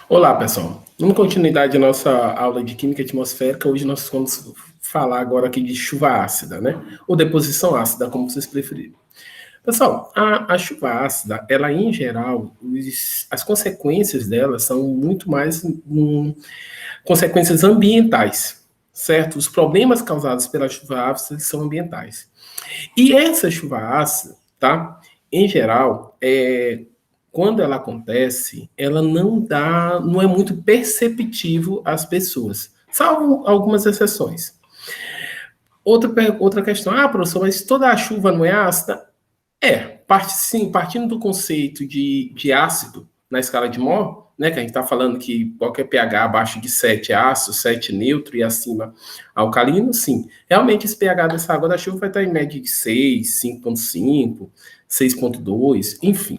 Olá, pessoal. Dando continuidade à nossa aula de Química Atmosférica, hoje nós vamos falar agora aqui de chuva ácida, né? Ou deposição ácida, como vocês preferirem. Pessoal, a chuva ácida, ela em geral, as consequências dela são muito mais consequências ambientais, certo? Os problemas causados pela chuva ácida são ambientais. E essa chuva ácida, tá? Em geral, quando ela acontece, ela não é muito perceptível às pessoas, salvo algumas exceções. Outra questão, professor, mas toda a chuva não é ácida? Sim, partindo do conceito de ácido na escala de Mohs, né, que a gente está falando que qualquer pH abaixo de 7 é ácido, 7 neutro e acima alcalino, sim. Realmente esse pH dessa água da chuva vai estar em média de 6, 5,5, 6,2, enfim.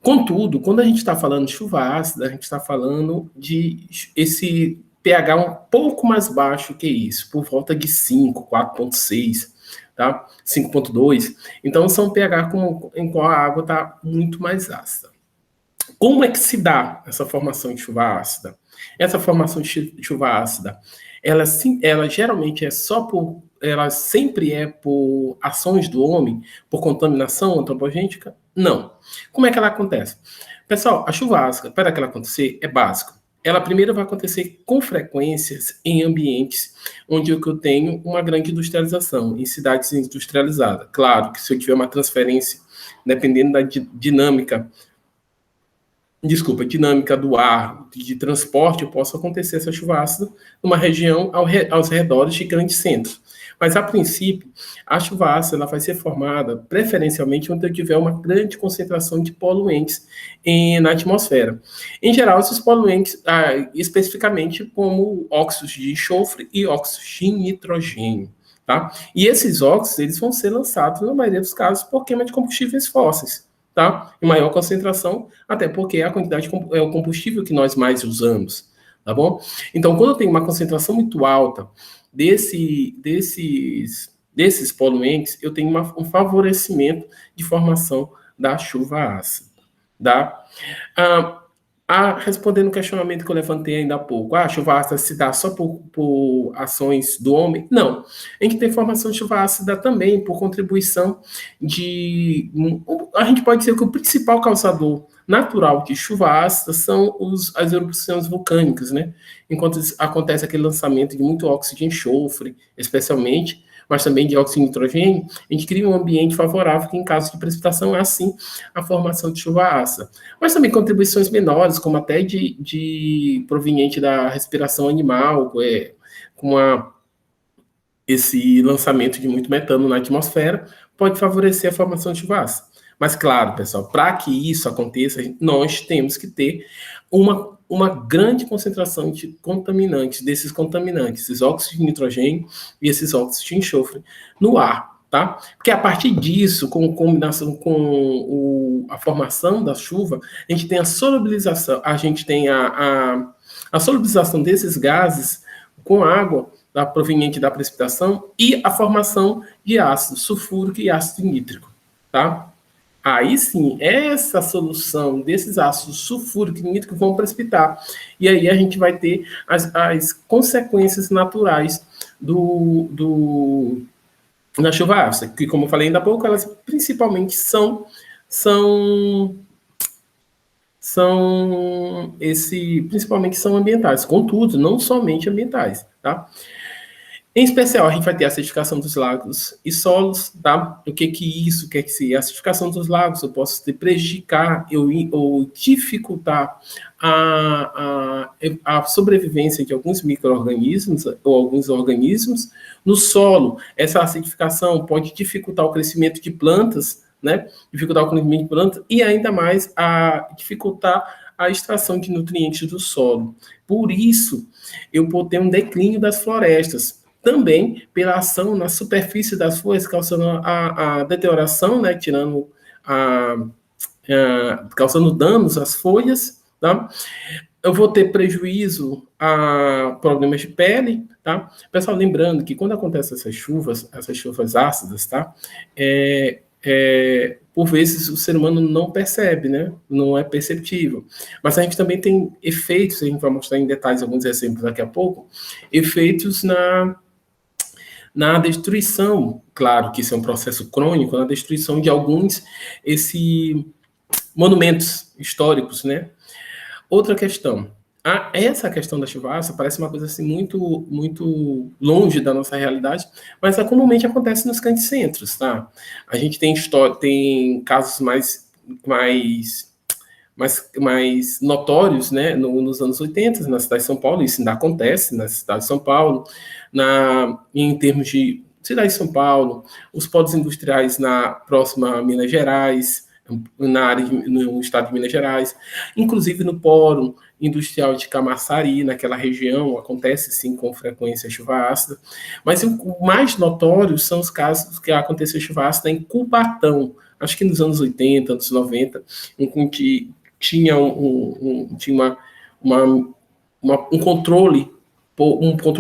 Contudo, quando a gente está falando de chuva ácida, a gente está falando de esse pH um pouco mais baixo que isso, por volta de 5, 4,6, tá? 5,2. Então, são pH em qual a água está muito mais ácida. Como é que se dá essa formação de chuva ácida? Essa formação de chuva ácida, ela geralmente ela sempre é por ações do homem, por contaminação antropogênica? Não. Como é que ela acontece? Pessoal, a chuva ácida, para que ela acontecer, é básico. Ela primeiro vai acontecer com frequências em ambientes onde eu tenho uma grande industrialização, em cidades industrializadas. Claro que se eu tiver uma transferência, dependendo da dinâmica do ar, de transporte, possa acontecer essa chuva ácida numa região aos redores de grandes centros. Mas, a princípio, a chuva ácida ela vai ser formada preferencialmente onde eu tiver uma grande concentração de poluentes na atmosfera. Em geral, esses poluentes, especificamente como óxidos de enxofre e óxidos de nitrogênio. Tá? E esses óxidos eles vão ser lançados, na maioria dos casos, por queima de combustíveis fósseis. Tá? Em maior concentração, até porque a quantidade é o combustível que nós mais usamos, tá bom? Então, quando eu tenho uma concentração muito alta desses poluentes, eu tenho um favorecimento de formação da chuva ácida, tá? Respondendo o questionamento que eu levantei ainda há pouco, a chuva ácida se dá só por ações do homem? Não. A gente tem formação de chuva ácida também por contribuição de... A gente pode dizer que o principal causador natural de chuva ácida são as erupções vulcânicas, né? Enquanto acontece aquele lançamento de muito óxido de enxofre, especialmente, mas também de óxido de nitrogênio, a gente cria um ambiente favorável que, em caso de precipitação, é assim a formação de chuva ácida. Mas também contribuições menores, como até proveniente da respiração animal, com esse lançamento de muito metano na atmosfera, pode favorecer a formação de chuva ácida. Mas, claro, pessoal, para que isso aconteça, nós temos que ter uma grande concentração de contaminantes, esses óxidos de nitrogênio e esses óxidos de enxofre no ar, tá? Porque a partir disso, com combinação com a formação da chuva, a gente tem a solubilização, a solubilização desses gases com água proveniente da precipitação e a formação de ácido sulfúrico e ácido nítrico, tá? Aí sim, essa solução desses ácidos sulfúricos e nítricos vão precipitar. E aí a gente vai ter as consequências naturais da chuva ácida, que, como eu falei ainda há pouco, elas principalmente principalmente são ambientais, contudo, não somente ambientais, tá? Em especial, a gente vai ter a acidificação dos lagos e solos, tá? O que isso quer dizer? A acidificação dos lagos, eu posso prejudicar ou dificultar a sobrevivência de alguns micro-organismos ou alguns organismos. No solo, essa acidificação pode dificultar o crescimento de plantas, né? Dificultar o crescimento de plantas e ainda mais dificultar a extração de nutrientes do solo. Por isso, eu vou ter um declínio das florestas. Também pela ação na superfície das folhas, causando a deterioração, né, causando danos às folhas, tá? Eu vou ter prejuízo a problemas de pele, tá? Pessoal, lembrando que quando acontecem essas chuvas ácidas, tá? por vezes o ser humano não percebe, né? Não é perceptível. Mas a gente também tem efeitos, a gente vai mostrar em detalhes alguns exemplos daqui a pouco, efeitos na destruição, claro que isso é um processo crônico, na destruição de alguns monumentos históricos, né? Outra questão. Essa questão da chuva ácida parece uma coisa assim muito, muito longe da nossa realidade, mas comumente acontece nos grandes centros, tá? A gente tem casos mais notórios, né, nos anos 80, na cidade de São Paulo, isso ainda acontece na cidade de São Paulo, em termos de cidade de São Paulo, os polos industriais próxima a Minas Gerais, no estado de Minas Gerais, inclusive no polo industrial de Camaçari, naquela região, acontece sim com frequência chuva ácida, mas o mais notório são os casos que aconteceu chuva ácida em Cubatão, acho que nos anos 80, anos 90, em que tinha um controle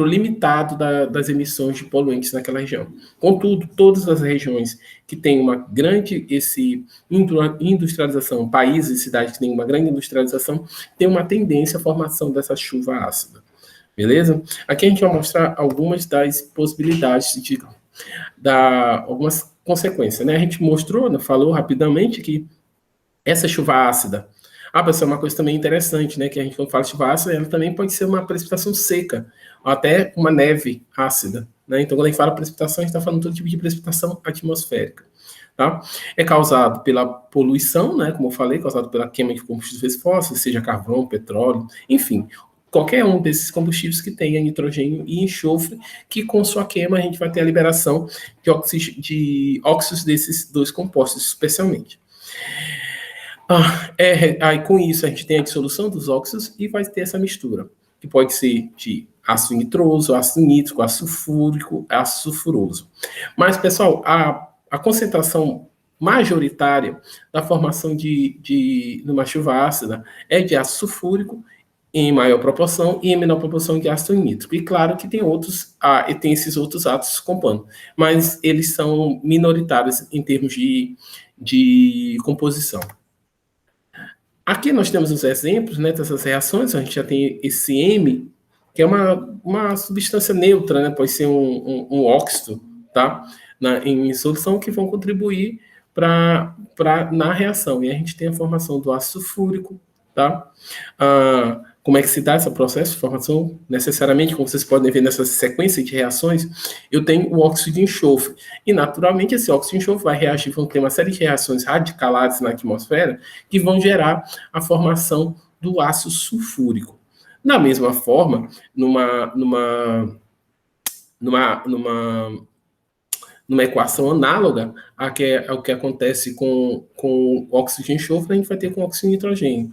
limitado das emissões de poluentes naquela região. Contudo, todas as regiões que têm uma grande industrialização, países e cidades que têm uma grande industrialização, têm uma tendência à formação dessa chuva ácida. Beleza? Aqui a gente vai mostrar algumas das possibilidades algumas consequências, né? A gente mostrou, né, falou rapidamente que essa chuva ácida, pessoal, uma coisa também interessante, né, que a gente quando fala de chuva ácida, ela também pode ser uma precipitação seca, ou até uma neve ácida, né? Então, quando a gente fala precipitação, a gente está falando todo tipo de precipitação atmosférica, tá? É causado pela poluição, né, como eu falei, causado pela queima de combustíveis fósseis, seja carvão, petróleo, enfim, qualquer um desses combustíveis que tenha nitrogênio e enxofre, que com sua queima a gente vai ter a liberação de óxidos desses dois compostos, especialmente. Aí com isso a gente tem a dissolução dos óxidos e vai ter essa mistura, que pode ser de ácido nitroso, ácido nítrico, ácido sulfúrico, ácido sulfuroso. Mas, pessoal, a concentração majoritária da formação de uma chuva ácida é de ácido sulfúrico em maior proporção e em menor proporção de ácido nítrico. E claro que tem esses outros ácidos compondo, mas eles são minoritários em termos de composição. Aqui nós temos os exemplos, né, dessas reações. A gente já tem esse M, que é uma substância neutra, né, pode ser um óxido, tá, em solução, que vão contribuir na reação. E a gente tem a formação do ácido sulfúrico, tá? Como é que se dá esse processo de formação? Necessariamente, como vocês podem ver nessa sequência de reações, eu tenho o óxido de enxofre. E, naturalmente, esse óxido de enxofre vai reagir, vão ter uma série de reações radicaladas na atmosfera que vão gerar a formação do ácido sulfúrico. Da mesma forma, numa equação análoga ao que acontece com o óxido de enxofre, a gente vai ter com o óxido de nitrogênio.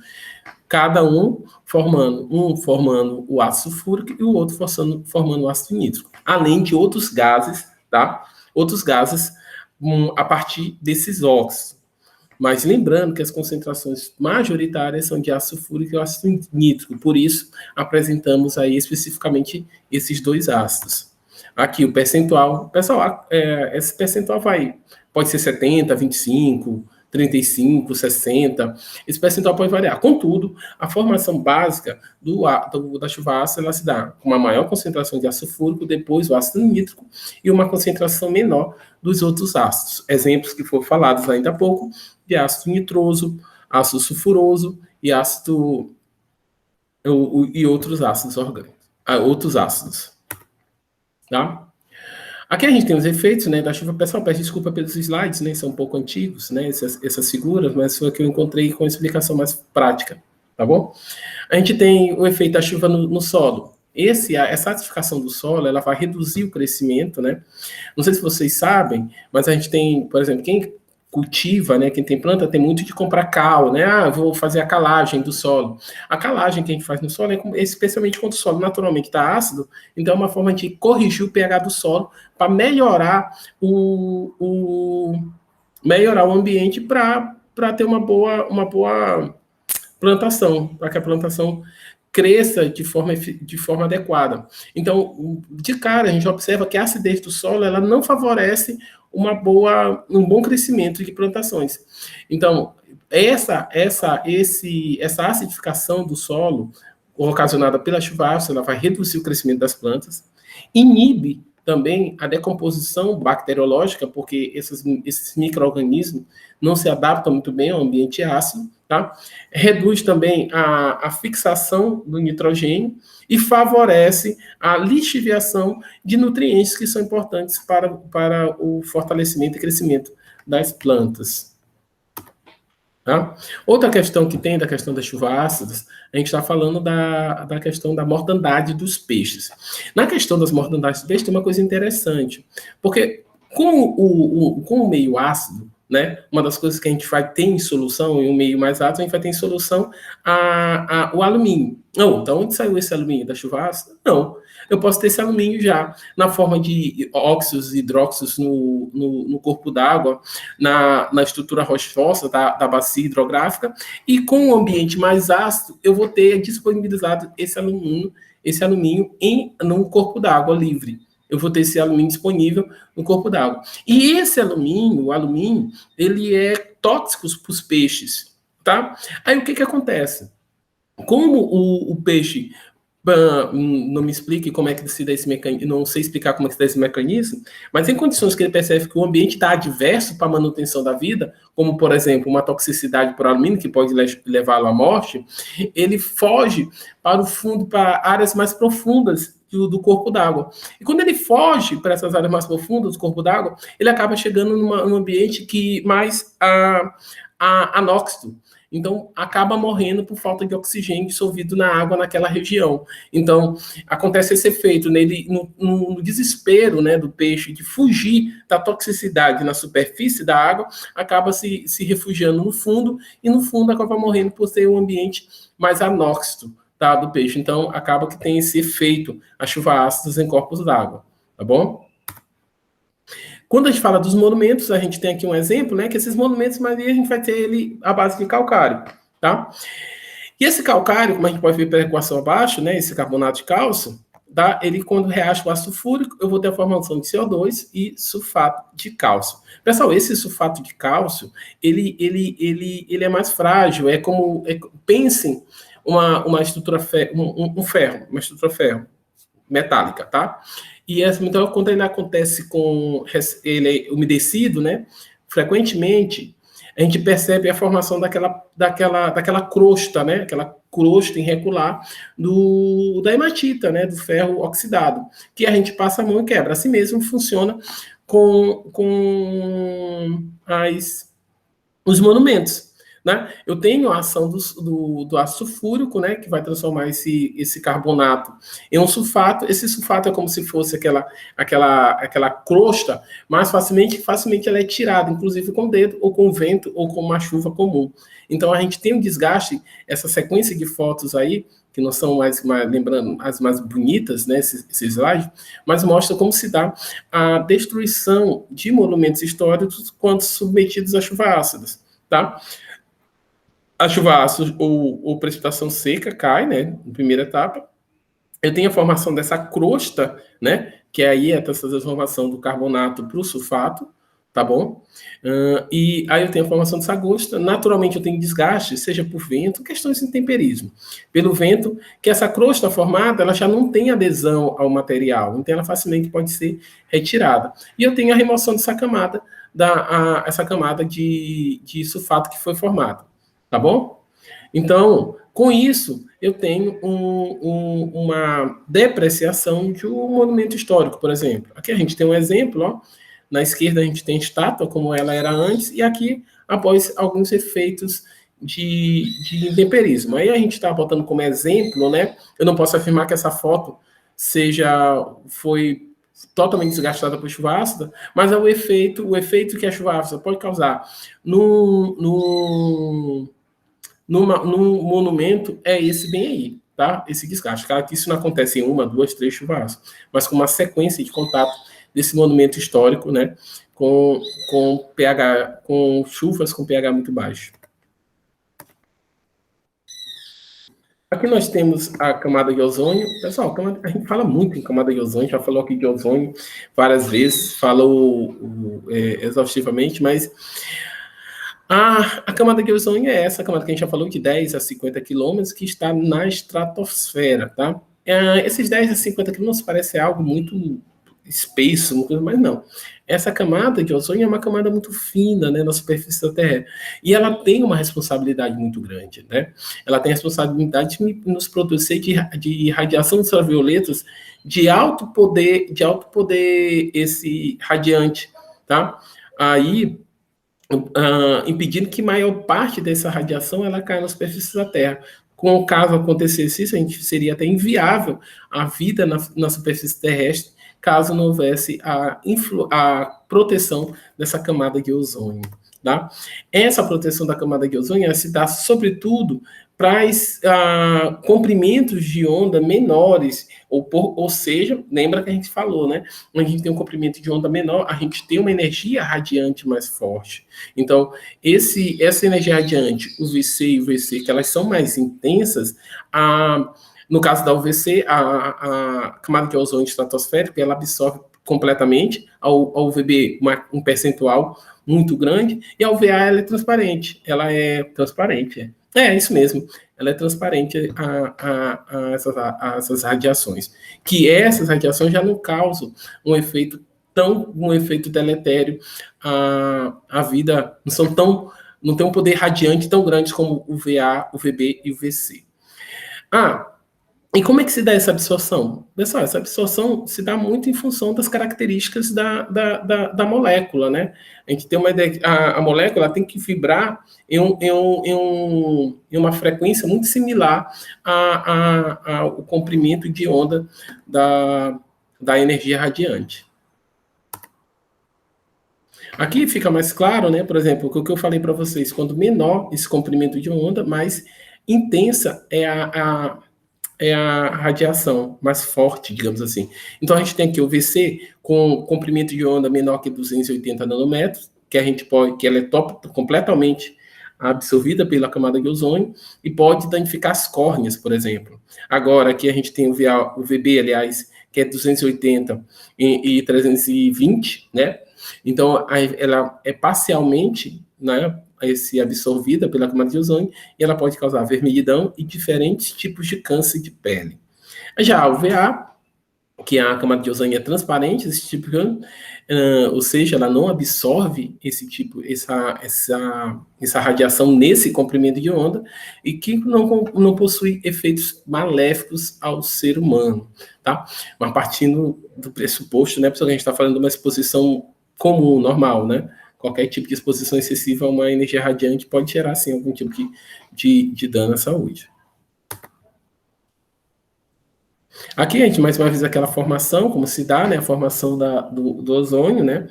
Cada um formando o ácido sulfúrico e o outro formando o ácido nítrico. Além de outros gases, tá? Outros gases a partir desses óxidos. Mas lembrando que as concentrações majoritárias são de ácido sulfúrico e ácido nítrico. Por isso, apresentamos aí especificamente esses dois ácidos. Aqui o percentual. Pessoal, esse percentual pode ser 70, 25, 35, 60, esse percentual pode variar. Contudo, a formação básica da chuva ácida, ela se dá com uma maior concentração de ácido sulfúrico, depois o ácido nítrico e uma concentração menor dos outros ácidos. Exemplos que foram falados ainda há pouco, de ácido nitroso, ácido sulfuroso e e outros ácidos orgânicos, outros ácidos. Tá? Aqui a gente tem os efeitos, né, da chuva. Pessoal, peço desculpa pelos slides, né, são um pouco antigos, né, essas figuras, mas foi que eu encontrei com explicação mais prática, tá bom? A gente tem o efeito da chuva no solo. Essa acidificação do solo, ela vai reduzir o crescimento, né? Não sei se vocês sabem, mas a gente tem, por exemplo, quem cultiva, né, quem tem planta, tem muito de comprar cal, né? Eu vou fazer a calagem do solo. A calagem que a gente faz no solo é especialmente quando o solo naturalmente está ácido, então é uma forma de corrigir o pH do solo para melhorar melhorar o ambiente para ter uma boa plantação, para que a plantação cresça de forma adequada. Então, de cara, a gente observa que a acidez do solo ela não favorece um bom crescimento de plantações. Então, essa acidificação do solo, ocasionada pela chuva ácida, ela vai reduzir o crescimento das plantas, inibe também a decomposição bacteriológica, porque esses micro-organismos não se adaptam muito bem ao ambiente ácido, tá? Reduz também a fixação do nitrogênio e favorece a lixiviação de nutrientes que são importantes para o fortalecimento e crescimento das plantas. Tá? Outra questão que tem da questão das chuvas ácidas, a gente está falando da questão da mortandade dos peixes. Na questão das mortandades dos peixes tem uma coisa interessante, porque com o meio ácido, né, uma das coisas que a gente vai ter em solução, em um meio mais ácido, a gente vai ter em solução o alumínio. Não, então onde saiu esse alumínio? Da chuva ácida? Não. Eu posso ter esse alumínio já na forma de óxidos e hidróxidos no corpo d'água, na estrutura rochosa da bacia hidrográfica, e com o ambiente mais ácido, eu vou ter disponibilizado esse alumínio no corpo d'água livre. Eu vou ter esse alumínio disponível no corpo d'água. E esse alumínio, o alumínio, ele é tóxico para os peixes, tá? Aí o que acontece? Como o peixe não me explique como é que se dá esse mecanismo, não sei explicar como é que se dá esse mecanismo, mas em condições que ele percebe que o ambiente está adverso para a manutenção da vida, como, por exemplo, uma toxicidade por alumínio, que pode levá-lo à morte, ele foge para o fundo, para áreas mais profundas do corpo d'água. E quando ele foge para essas áreas mais profundas do corpo d'água, ele acaba chegando num ambiente que mais anóxido. Então, acaba morrendo por falta de oxigênio dissolvido na água naquela região. Então, acontece esse efeito nele, no desespero, né, do peixe de fugir da toxicidade na superfície da água, acaba se refugiando no fundo, e no fundo acaba morrendo por ser um ambiente mais anóxido, tá, do peixe. Então, acaba que tem esse efeito, a chuva ácida em corpos d'água, tá bom? Quando a gente fala dos monumentos, a gente tem aqui um exemplo, né? Que esses monumentos, mas aí a gente vai ter ele à base de calcário, tá? E esse calcário, como a gente pode ver pela equação abaixo, né? Esse carbonato de cálcio, tá? Ele, quando reage com ácido fúrico, eu vou ter a formação de CO2 e sulfato de cálcio. Pessoal, esse sulfato de cálcio, ele é mais frágil, pensem uma estrutura uma estrutura ferro metálica, tá? E então, quando ele acontece ele é umedecido, né? Frequentemente, a gente percebe a formação daquela crosta, né? Aquela crosta irregular da hematita, né? Do ferro oxidado, que a gente passa a mão e quebra. Assim mesmo funciona com os monumentos. Né? Eu tenho a ação do ácido sulfúrico, né, que vai transformar esse carbonato em um sulfato. Esse sulfato é como se fosse aquela crosta, mas facilmente ela é tirada, inclusive com o dedo, ou com o vento, ou com uma chuva comum. Então, a gente tem um desgaste, essa sequência de fotos aí, que não são lembrando, as mais bonitas, né, esse slide, mas mostra como se dá a destruição de monumentos históricos quando submetidos a chuvas ácidas, tá? A chuva ácida ou precipitação seca cai, né, na primeira etapa. Eu tenho a formação dessa crosta, né, que aí é essa transformação do carbonato para o sulfato, tá bom? E aí eu tenho a formação dessa crosta. Naturalmente eu tenho desgaste, seja por vento, questões de intemperismo. Pelo vento, que essa crosta formada, ela já não tem adesão ao material, então ela facilmente pode ser retirada. E eu tenho a remoção dessa camada, essa camada de sulfato que foi formada. Tá bom? Então, com isso, eu tenho uma depreciação de um monumento histórico, por exemplo. Aqui a gente tem um exemplo, ó. Na esquerda a gente tem a estátua, como ela era antes, e aqui, após alguns efeitos de intemperismo. Aí a gente está botando como exemplo, né? Eu não posso afirmar que essa foto foi totalmente desgastada por chuva ácida, mas é o efeito que a chuva ácida pode causar num monumento é esse bem aí, tá? Esse desgaste. Claro que isso não acontece em uma, duas, três chuvas, mas com uma sequência de contato desse monumento histórico, né? Com pH, com chuvas com pH muito baixo. Aqui nós temos a camada de ozônio. Pessoal, a gente fala muito em camada de ozônio, já falou aqui de ozônio várias vezes, falou exaustivamente, mas a camada de ozônio é essa camada que a gente já falou, de 10 a 50 quilômetros, que está na estratosfera, tá? Esses 10 a 50 quilômetros parece algo muito espesso, mas não. Essa camada de ozônio é uma camada muito fina, né, na superfície da Terra. E ela tem uma responsabilidade muito grande, né? Ela tem a responsabilidade de nos proteger de radiação ultravioletas de alto poder esse radiante, tá? Aí impedindo que maior parte dessa radiação ela caia na superfície da Terra. Com o caso acontecesse isso, a gente seria até inviável a vida na superfície terrestre, caso não houvesse a proteção dessa camada de ozônio. Tá? Essa proteção da camada de ozônio se dá, sobretudo, para comprimentos de onda menores, ou seja, lembra que a gente falou, né? Quando a gente tem um comprimento de onda menor, a gente tem uma energia radiante mais forte. Então, essa energia radiante, o VC e o VC, que elas são mais intensas, no caso da UVC, a camada de ozônio estratosférico, ela absorve completamente, ao UVB um percentual muito grande, e a UVA ela é transparente. Ela é transparente. É isso mesmo. Ela é transparente a essas radiações. Que essas radiações já não causam um efeito deletério à vida, não tem um poder radiante tão grande como o VA, o VB e o VC. E como é que se dá essa absorção? Pessoal, essa absorção se dá muito em função das características da molécula, né? A gente tem uma ideia que a molécula tem que vibrar em uma frequência muito similar ao comprimento de onda da energia radiante. Aqui fica mais claro, né? Por exemplo, o que eu falei para vocês, quanto menor esse comprimento de onda, mais intensa é a radiação mais forte, digamos assim. Então, a gente tem aqui o VC com comprimento de onda menor que 280 nanômetros, que ela é completamente absorvida pela camada de ozônio e pode danificar as córneas, por exemplo. Agora, aqui a gente tem o VB, aliás, que é 280 e 320, né? Então, ela é parcialmente, né, absorvida pela camada de ozônio e ela pode causar vermelhidão e diferentes tipos de câncer de pele. Já a UVA, que a camada de ozônio é transparente, esse tipo de câncer, ou seja, ela não absorve essa radiação nesse comprimento de onda e que não possui efeitos maléficos ao ser humano, tá? Mas partindo do pressuposto, né, pessoal, que a gente está falando de uma exposição comum, normal, né? Qualquer tipo de exposição excessiva a uma energia radiante pode gerar, sim, algum tipo de dano à saúde. Aqui a gente mais uma vez aquela formação, como se dá, né? A formação do ozônio, né?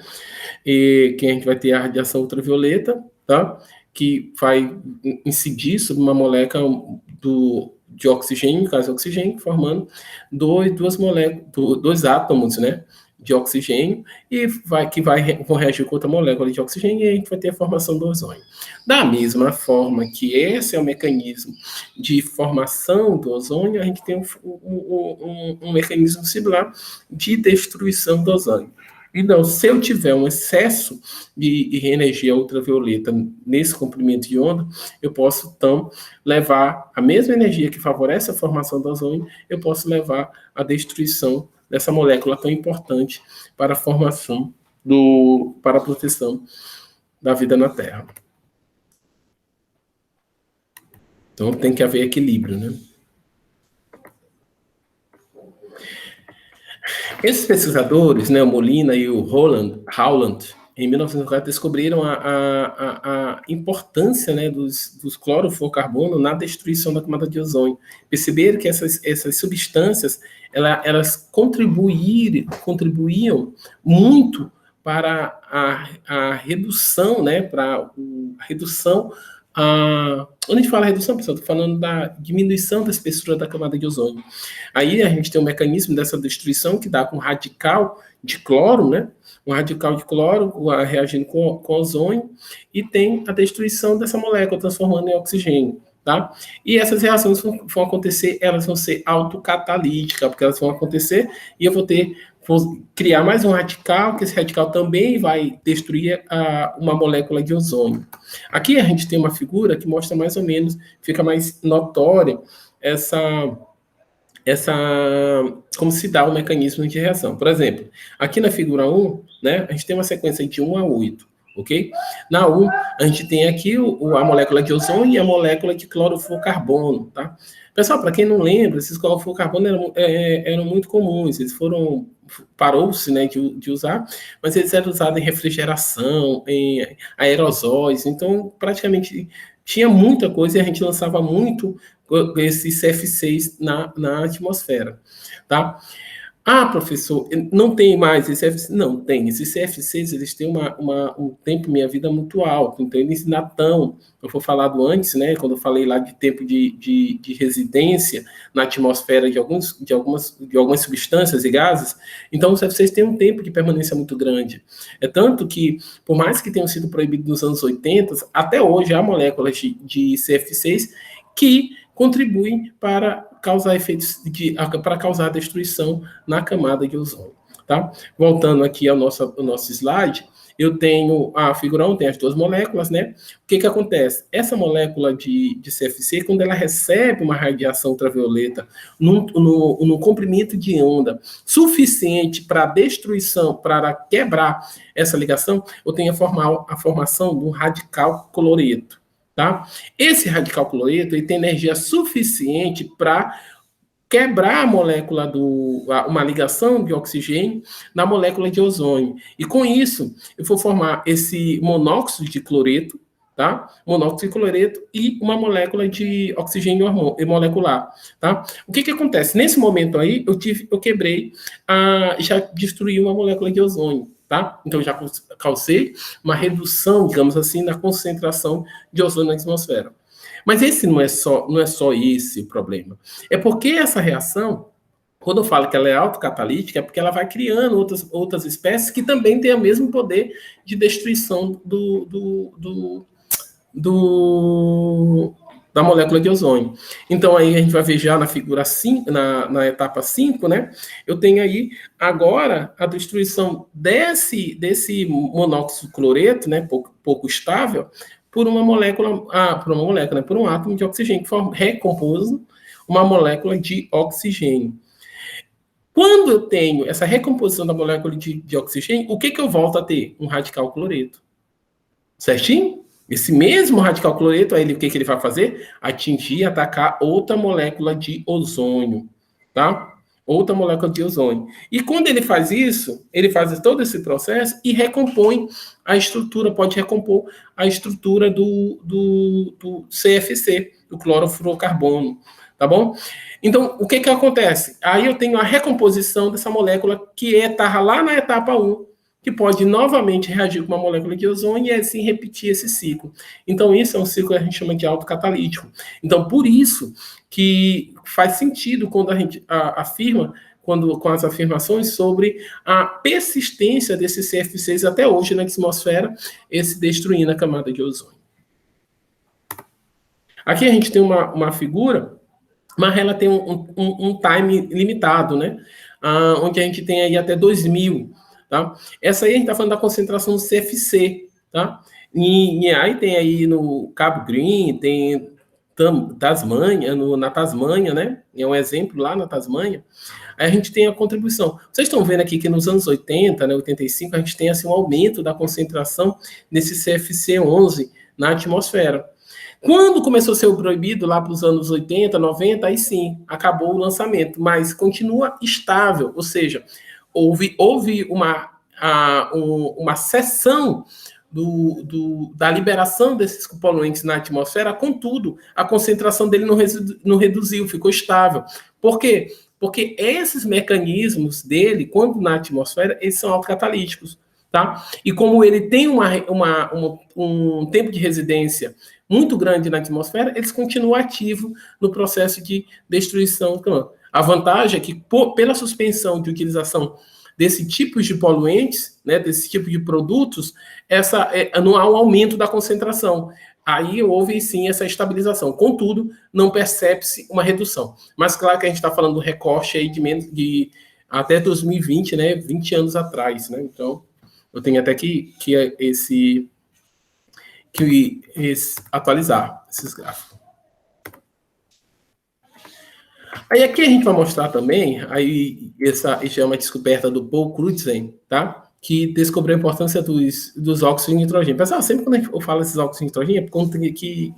E que a gente vai ter a radiação ultravioleta, tá? Que vai incidir sobre uma molécula de oxigênio, no caso oxigênio, formando dois átomos, né? De oxigênio e vão reagir com outra molécula de oxigênio e a gente vai ter a formação do ozônio. Da mesma forma que esse é o mecanismo de formação do ozônio, a gente tem um mecanismo similar de destruição do ozônio. Então, se eu tiver um excesso de energia ultravioleta nesse comprimento de onda, eu posso, então, levar a mesma energia que favorece a formação do ozônio, eu posso levar à destruição dessa molécula tão importante para a formação para a proteção da vida na Terra. Então tem que haver equilíbrio, né? Esses pesquisadores, né, o Molina e o Howland, em 1940 descobriram a importância, né, dos clorofluorcarbono na destruição da camada de ozônio. Perceberam que essas substâncias elas contribuíam muito para a redução, né, quando a gente fala redução, pessoal, estou falando da diminuição da espessura da camada de ozônio. Aí a gente tem um mecanismo dessa destruição que dá com um radical de cloro, né? Um radical de cloro reagindo com ozônio e tem a destruição dessa molécula, transformando em oxigênio. tá? E essas reações vão acontecer, elas vão ser autocatalíticas, porque elas vão acontecer e eu vou criar mais um radical, que esse radical também vai destruir uma molécula de ozônio. Aqui a gente tem uma figura que mostra mais ou menos, fica mais notória como se dá o mecanismo de reação. Por exemplo, aqui na figura 1, né, a gente tem uma sequência de 1 a 8, ok? Na 1, a gente tem aqui a molécula de ozônio e a molécula de clorofluorcarbono, tá? Pessoal, para quem não lembra, esses clorofluorcarbonos eram muito comuns, parou-se, né, de usar, mas eles eram usados em refrigeração, em aerosóis, então praticamente tinha muita coisa e a gente lançava muito esse CF6 na atmosfera, tá? Ah, professor, não tem mais esse CF6? Não, tem. Esses CF6, eles têm um tempo minha vida muito alto, então eles ainda estão, eu foi falado antes, né, quando eu falei lá de tempo de residência na atmosfera de algumas substâncias e gases, então os CF6 têm um tempo de permanência muito grande. É tanto que, por mais que tenham sido proibidos nos anos 80, até hoje há moléculas de CF6 que contribuem para causar efeitos para causar destruição na camada de ozônio, tá? Voltando aqui ao nosso slide, eu tenho a figura 1, tem as duas moléculas, né? O que acontece? Essa molécula de CFC, quando ela recebe uma radiação ultravioleta num comprimento de onda suficiente para destruição, para quebrar essa ligação, eu tenho a formação de um radical cloreto. Tá? Esse radical cloreto ele tem energia suficiente para quebrar a molécula uma ligação de oxigênio na molécula de ozônio. E com isso, eu vou formar esse monóxido de cloreto, tá? Monóxido de cloreto e uma molécula de oxigênio molecular, tá? O que acontece? Nesse momento aí, eu quebrei, já destruí uma molécula de ozônio. Tá? Então, já causei uma redução, digamos assim, na concentração de ozônio na atmosfera. Mas esse não é só esse o problema. É porque essa reação, quando eu falo que ela é autocatalítica, é porque ela vai criando outras espécies que também têm o mesmo poder de destruição da molécula de ozônio. Então, aí a gente vai ver já na figura 5, na etapa 5, né? Eu tenho aí, agora, a destruição desse monóxido de cloreto, né? Pouco estável, por uma molécula, né? Por um átomo de oxigênio, que recompôs uma molécula de oxigênio. Quando eu tenho essa recomposição da molécula de oxigênio, o que eu volto a ter? Um radical cloreto. Certinho? Esse mesmo radical cloreto, aí o que ele vai fazer? Atingir, atacar outra molécula de ozônio, tá? Outra molécula de ozônio. E quando ele faz isso, ele faz todo esse processo e recompõe a estrutura, pode recompor a estrutura do CFC, do clorofluorcarbono, tá bom? Então, o que acontece? Aí eu tenho a recomposição dessa molécula que está lá na etapa 1, que pode novamente reagir com uma molécula de ozônio e assim repetir esse ciclo. Então, isso é um ciclo que a gente chama de autocatalítico. Então, por isso que faz sentido quando a gente afirma, com as afirmações sobre a persistência desse CF6 até hoje na atmosfera, esse destruindo a camada de ozônio. Aqui a gente tem uma figura, mas ela tem um time limitado, né? Onde a gente tem aí até 2000. Tá? Essa aí a gente está falando da concentração do CFC, tá? E aí tem aí no Cabo Green, tem Tasmânia, na Tasmânia, né? É um exemplo lá na Tasmânia. Aí a gente tem a contribuição. Vocês estão vendo aqui que nos anos 80, né, 85, a gente tem assim, um aumento da concentração desse CFC11 na atmosfera. Quando começou a ser proibido, lá para os anos 80, 90, aí sim, acabou o lançamento, mas continua estável, ou seja, houve uma cessão da liberação desses poluentes na atmosfera, contudo, a concentração dele não reduziu, ficou estável. Por quê? Porque esses mecanismos dele, quando na atmosfera, eles são autocatalíticos, tá? E como ele tem um tempo de residência muito grande na atmosfera, eles continuam ativos no processo de destruição. A vantagem é que, pela suspensão de utilização desse tipo de poluentes, né, desse tipo de produtos, não há um aumento da concentração. aí houve sim essa estabilização. Contudo, não percebe-se uma redução. Mas claro que a gente está falando do recorte aí de até 2020, né? 20 anos atrás, né? Então, eu tenho até que atualizar esses gráficos. Aí aqui a gente vai mostrar também, aí essa é uma descoberta do Paul Crutzen, tá? Que descobriu a importância dos óxidos de nitrogênio. Pessoal, sempre quando eu falo esses óxidos de nitrogênio, é por conta que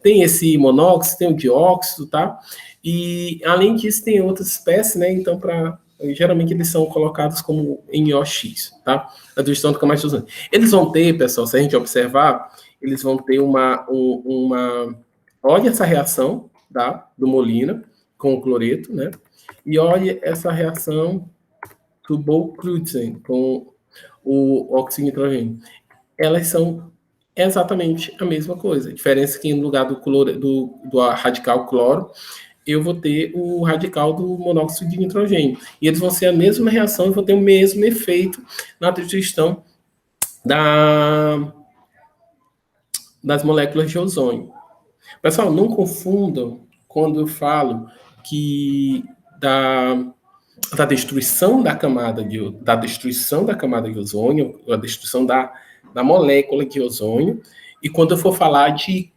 tem esse monóxido, tem o dióxido, tá? E além disso, tem outras espécies, né? Então, geralmente eles são colocados como NOx, tá? A destruição do camada de ozônio. Eles vão ter, pessoal, se a gente observar, eles vão ter olha essa reação, tá? Do Molina com o cloreto, né? E olha essa reação do Paul-Crutzen com o óxido de nitrogênio. Elas são exatamente a mesma coisa. A diferença é que no lugar do radical cloro, eu vou ter o radical do monóxido de nitrogênio. E eles vão ser a mesma reação e vão ter o mesmo efeito na destruição das moléculas de ozônio. Pessoal, não confundam quando eu falo que da destruição da camada de ozônio, a destruição da molécula de ozônio, e quando eu for falar de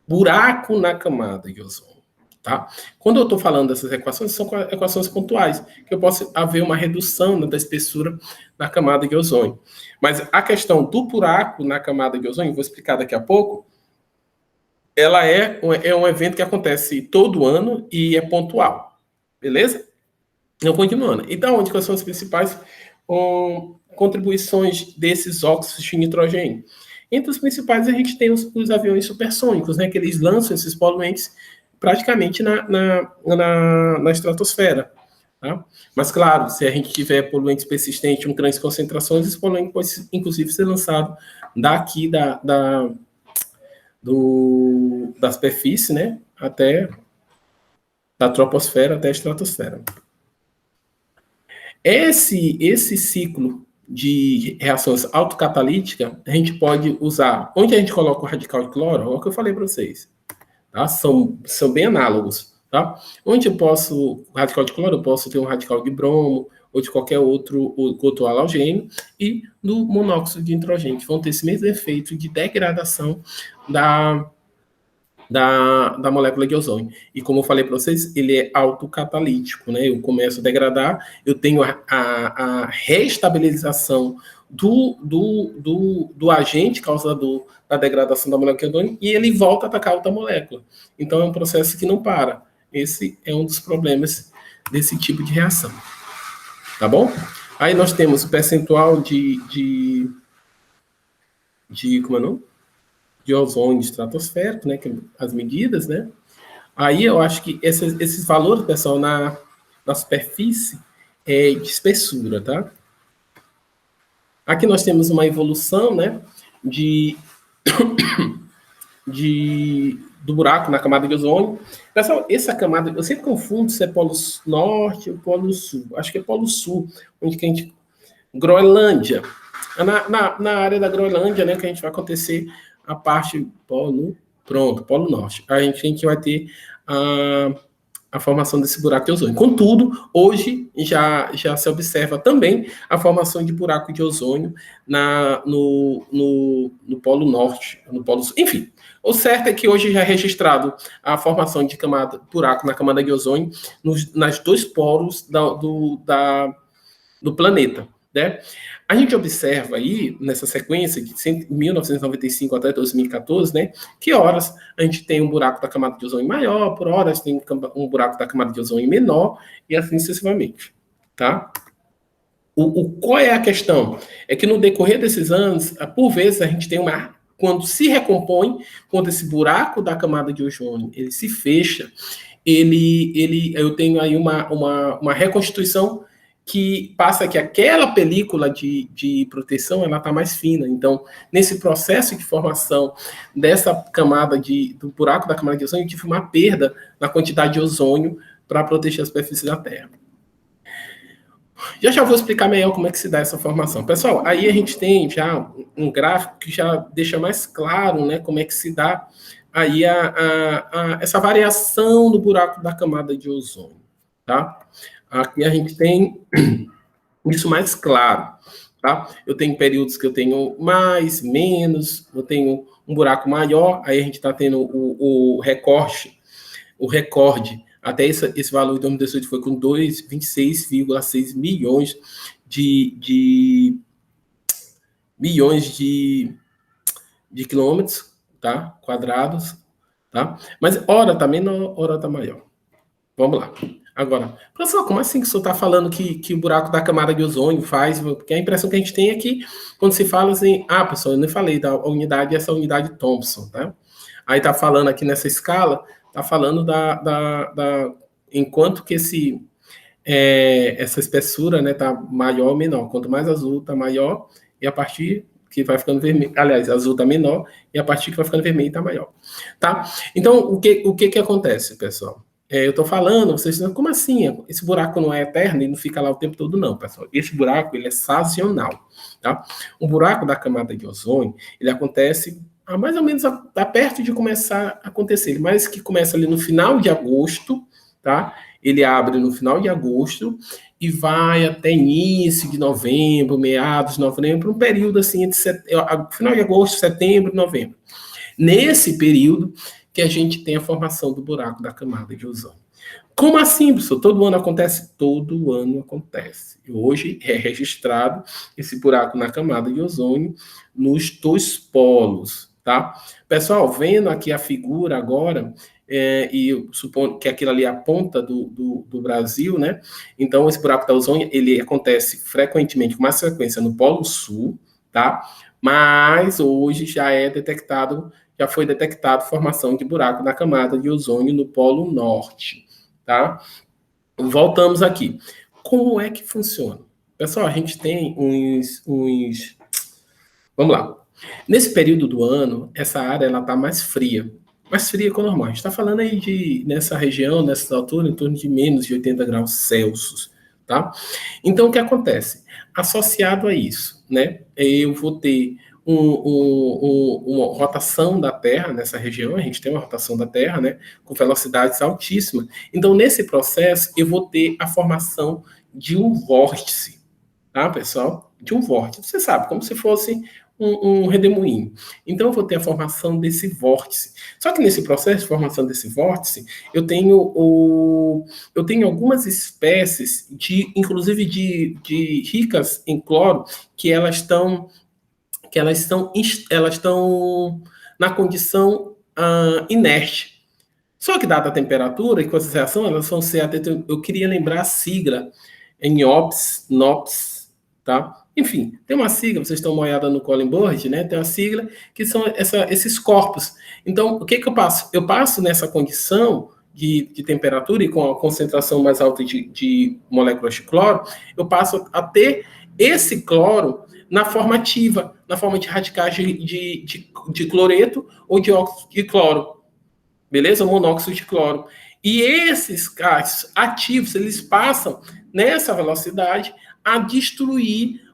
buraco na camada de ozônio, tá? Quando eu estou falando dessas equações, são equações pontuais, que eu posso haver uma redução da espessura da camada de ozônio. Mas a questão do buraco na camada de ozônio, vou explicar daqui a pouco, ela é um evento que acontece todo ano e é pontual, beleza? Então, continuando. Então, onde são as principais contribuições desses óxidos de nitrogênio? Entre os principais, a gente tem os aviões supersônicos, né, que eles lançam esses poluentes praticamente na estratosfera. Tá? Mas, claro, se a gente tiver poluentes persistentes com grandes concentrações, esse poluente pode, inclusive, ser lançado daqui da superfície, né, até da troposfera até a estratosfera. Esse ciclo de reações autocatalíticas, a gente pode usar, onde a gente coloca o radical de cloro, é o que eu falei para vocês, tá? São bem análogos, tá? Onde o radical de cloro, eu posso ter um radical de bromo, ou de qualquer outro halogênio, e no monóxido de nitrogênio, que vão ter esse mesmo efeito de degradação da molécula de ozônio. E como eu falei para vocês, ele é autocatalítico, né? Eu começo a degradar, eu tenho a reestabilização do agente causador da degradação da molécula de ozônio e ele volta a atacar outra molécula. Então, é um processo que não para. Esse é um dos problemas desse tipo de reação. Tá bom? Aí nós temos o percentual como é o nome? De ozônio estratosférico, né, que as medidas, né? Aí eu acho que esses valores, pessoal, na superfície é de espessura, tá? Aqui nós temos uma evolução, né, do buraco na camada de ozônio. Pessoal, essa camada, eu sempre confundo se é polo norte ou polo sul. Acho que é polo sul, onde que a gente... Groenlândia. Na área da Groenlândia, né, que a gente vai acontecer a parte polo norte. A gente vai ter a formação desse buraco de ozônio. Contudo, hoje já se observa também a formação de buraco de ozônio no polo norte, no polo sul. Enfim, o certo é que hoje já é registrado a formação de buraco na camada de ozônio nas dois polos do planeta. Né? A gente observa aí, nessa sequência de 1995 até 2014, né, que horas a gente tem um buraco da camada de ozônio maior, por horas tem um buraco da camada de ozônio menor, e assim sucessivamente. Tá? Qual é a questão? É que no decorrer desses anos, por vezes, a gente tem quando se recompõe, quando esse buraco da camada de ozônio ele se fecha, eu tenho aí uma reconstituição que passa que aquela película de proteção ela está mais fina. Então, nesse processo de formação dessa camada do buraco da camada de ozônio, eu tive uma perda na quantidade de ozônio para proteger a superfície da Terra. Já vou explicar melhor como é que se dá essa formação. Pessoal, aí a gente tem já um gráfico que já deixa mais claro, né, como é que se dá aí essa variação do buraco da camada de ozônio, tá? Aqui a gente tem isso mais claro, tá? Eu tenho períodos que eu tenho mais, menos, eu tenho um buraco maior, aí a gente está tendo o recorde, até esse valor de 2018 foi com 26,6 milhões de quilômetros, tá? Quadrados, tá? Mas hora tá menor, hora tá maior. Vamos lá. Agora, professor, como assim que o senhor está falando que o buraco da camada de ozônio faz? Porque a impressão que a gente tem é que quando se fala assim, pessoal, eu nem falei da unidade, essa unidade Thomson, tá? Aí tá falando aqui nessa escala, tá falando enquanto que essa espessura, né, tá maior ou menor. Quanto mais azul tá maior, e a partir que vai ficando vermelho, aliás, azul tá menor, e a partir que vai ficando vermelho tá maior, tá? Então, o que acontece, pessoal? Eu tô falando, vocês dizem, como assim? Esse buraco não é eterno e não fica lá o tempo todo, não, pessoal. Esse buraco, ele é sazonal, tá? O buraco da camada de ozônio, ele acontece mais ou menos tá perto de começar a acontecer, mas que começa ali no final de agosto, tá? Ele abre no final de agosto e vai até início de novembro, meados de novembro, um período assim entre final de agosto, setembro, novembro. Nesse período que a gente tem a formação do buraco da camada de ozônio. Como assim, professor? Todo ano acontece? Todo ano acontece. E hoje é registrado esse buraco na camada de ozônio nos dois polos, tá? Pessoal, vendo aqui a figura agora, e eu supondo que aquilo ali é a ponta do Brasil, né? Então, esse buraco da ozônio, ele acontece frequentemente, com mais frequência, no Polo Sul, tá? Mas hoje já foi detectado formação de buraco na camada de ozônio no Polo Norte, tá? Voltamos aqui. Como é que funciona? Pessoal, a gente tem Vamos lá. Nesse período do ano, essa área ela tá mais fria que o normal. A gente está falando aí nessa região, nessa altura, em torno de menos de 80 graus Celsius, tá? Então, o que acontece? Associado a isso, né? Eu vou ter uma rotação da Terra nessa região, a gente tem uma rotação da Terra, né, com velocidades altíssimas. Então, nesse processo, eu vou ter a formação de um vórtice, tá, pessoal? De um vórtice. Você sabe, como se fosse um redemoinho. Então, eu vou ter a formação desse vórtice. Só que nesse processo de formação desse vórtice, eu tenho algumas espécies, inclusive de ricas em cloro, que elas estão na condição inerte. Só que, dada a temperatura e com essa reação, elas vão ser... Eu queria lembrar a sigla, NOPS, NOPS, tá? Enfim, tem uma sigla, vocês estão molhada no Colin Board, né? Tem uma sigla que são esses corpos. Então, o que eu passo? Eu passo nessa condição de temperatura e com a concentração mais alta de moléculas de cloro, eu passo a ter esse cloro na forma ativa, na forma de radicais de cloreto ou de óxido de cloro. Beleza? Monóxido de cloro. E esses gases ativos, eles passam nessa velocidade a destruir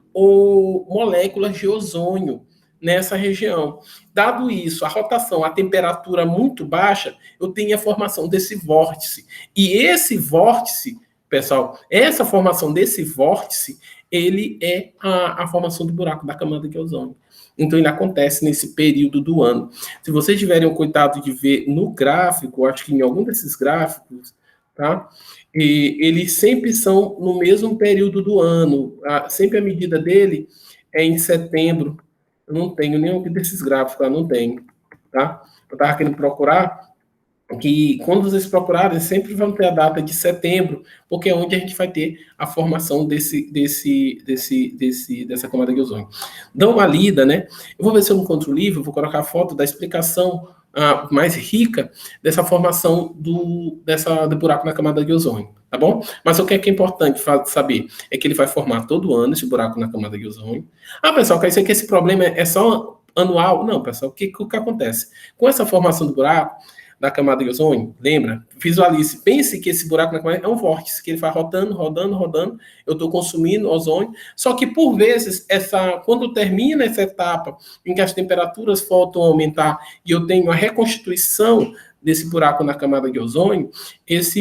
moléculas de ozônio nessa região. Dado isso, a rotação, a temperatura muito baixa, eu tenho a formação desse vórtice. E esse vórtice, pessoal, essa formação desse vórtice, ele é a formação do buraco da camada de ozônio. Então, ele acontece nesse período do ano. Se vocês tiverem o cuidado de ver no gráfico, acho que em algum desses gráficos, tá? E eles sempre são no mesmo período do ano. Sempre a medida dele é em setembro. Eu não tenho nenhum desses gráficos, não tenho, tá? Eu estava querendo procurar, que quando vocês procurarem, sempre vão ter a data de setembro, porque é onde a gente vai ter a formação dessa camada de ozônio. Dá uma lida, né? Eu vou ver se eu encontro o livro, vou colocar a foto da explicação mais rica dessa formação do buraco na camada de ozônio, tá bom? Mas o que é importante saber é que ele vai formar todo ano esse buraco na camada de ozônio. Pessoal, quer dizer que esse problema é só anual? Não, pessoal, o que acontece? Com essa formação do buraco, da camada de ozônio? Lembra? Visualize, pense que esse buraco na camada é um vórtice, que ele vai rodando, rodando, rodando, eu estou consumindo ozônio, só que por vezes, quando termina essa etapa em que as temperaturas voltam a aumentar e eu tenho a reconstituição desse buraco na camada de ozônio,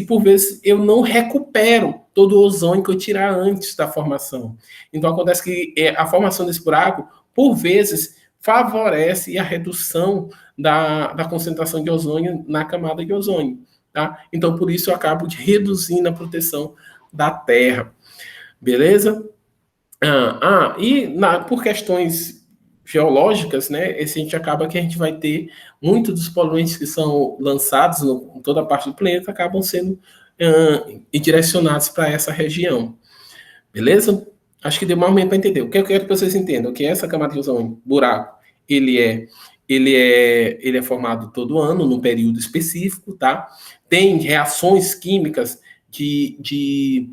por vezes, eu não recupero todo o ozônio que eu tirar antes da formação. Então, acontece que a formação desse buraco, por vezes, favorece a redução da concentração de ozônio na camada de ozônio. Tá? Então, por isso, eu acabo reduzindo a proteção da Terra. Beleza? Por questões geológicas, né, a gente acaba que a gente vai ter muitos dos poluentes que são lançados em toda a parte do planeta acabam sendo direcionados para essa região. Beleza? Acho que deu mais ou menos para entender. O que eu quero que vocês entendam? Que essa camada de ozônio, buraco, ele é formado todo ano, num período específico, tá? Tem reações químicas que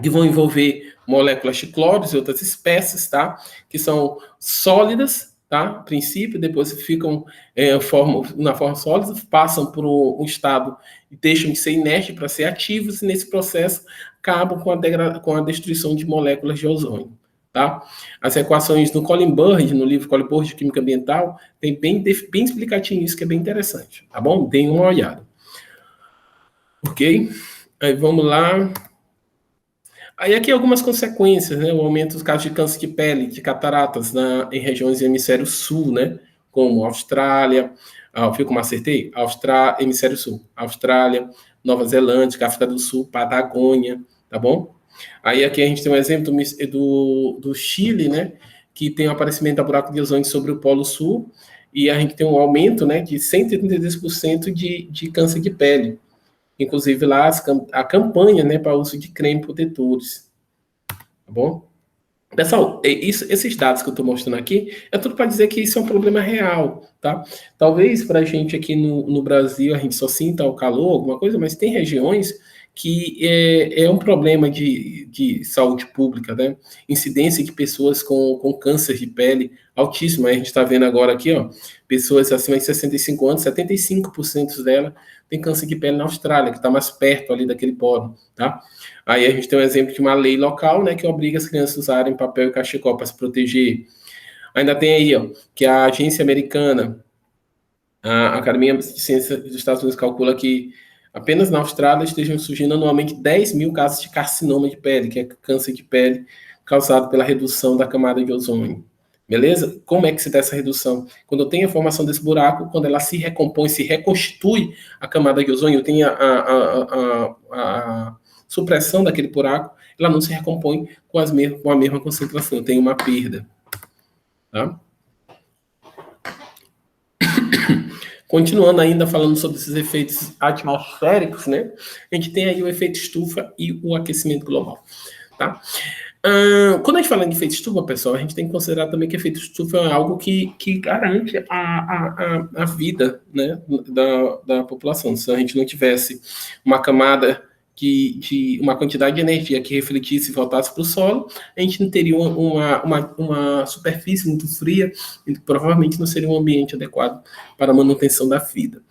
vão envolver moléculas de cloro e outras espécies, tá? Que são sólidas, tá? A princípio, depois ficam na forma sólida, passam por um estado e deixam de ser inerte para ser ativos, e nesse processo acabam com a destruição de moléculas de ozônio, tá? As equações do Colin Burge, no livro Colin Burge de Química Ambiental, tem bem explicadinho isso, que é bem interessante, tá bom? Deem uma olhada. Ok? Aí vamos lá. Aí aqui algumas consequências, né? O aumento dos casos de câncer de pele, de cataratas em regiões do hemisfério sul, né? Como Austrália, viu como acertei? Hemisfério sul, Austrália, Nova Zelândia, África do Sul, Patagônia, tá bom? Aí aqui a gente tem um exemplo do Chile, né? Que tem o aparecimento da buraco de ozônio sobre o Polo Sul, e a gente tem um aumento, né, de 132% de câncer de pele. Inclusive lá a campanha, né, para uso de creme protetores. Tá bom? Pessoal, esses dados que eu estou mostrando aqui é tudo para dizer que isso é um problema real, tá? Talvez para a gente aqui no Brasil a gente só sinta o calor, alguma coisa, mas tem regiões que é um problema de saúde pública, né? Incidência de pessoas com câncer de pele altíssima. A gente está vendo agora aqui, ó, pessoas acima de 65 anos, 75% dela tem câncer de pele na Austrália, que está mais perto ali daquele polo, tá? Aí a gente tem um exemplo de uma lei local, né, que obriga as crianças a usarem papel e cachecol para se proteger. Ainda tem aí, ó, que a agência americana, a Academia de Ciências dos Estados Unidos calcula que apenas na Austrália estejam surgindo anualmente 10 mil casos de carcinoma de pele, que é câncer de pele causado pela redução da camada de ozônio. Beleza? Como é que se dá essa redução? Quando eu tenho a formação desse buraco, quando ela se recompõe, se reconstitui a camada de ozônio, eu tenho a supressão daquele buraco, ela não se recompõe com a mesma concentração, eu tenho uma perda. Tá? Continuando ainda falando sobre esses efeitos atmosféricos, né? A gente tem aí o efeito estufa e o aquecimento global, tá? Quando a gente fala em efeito estufa, pessoal, a gente tem que considerar também que efeito estufa é algo que garante a vida, né, da população. Se a gente não tivesse uma camada de uma quantidade de energia que refletisse e voltasse para o solo, a gente não teria uma superfície muito fria e provavelmente não seria um ambiente adequado para a manutenção da vida.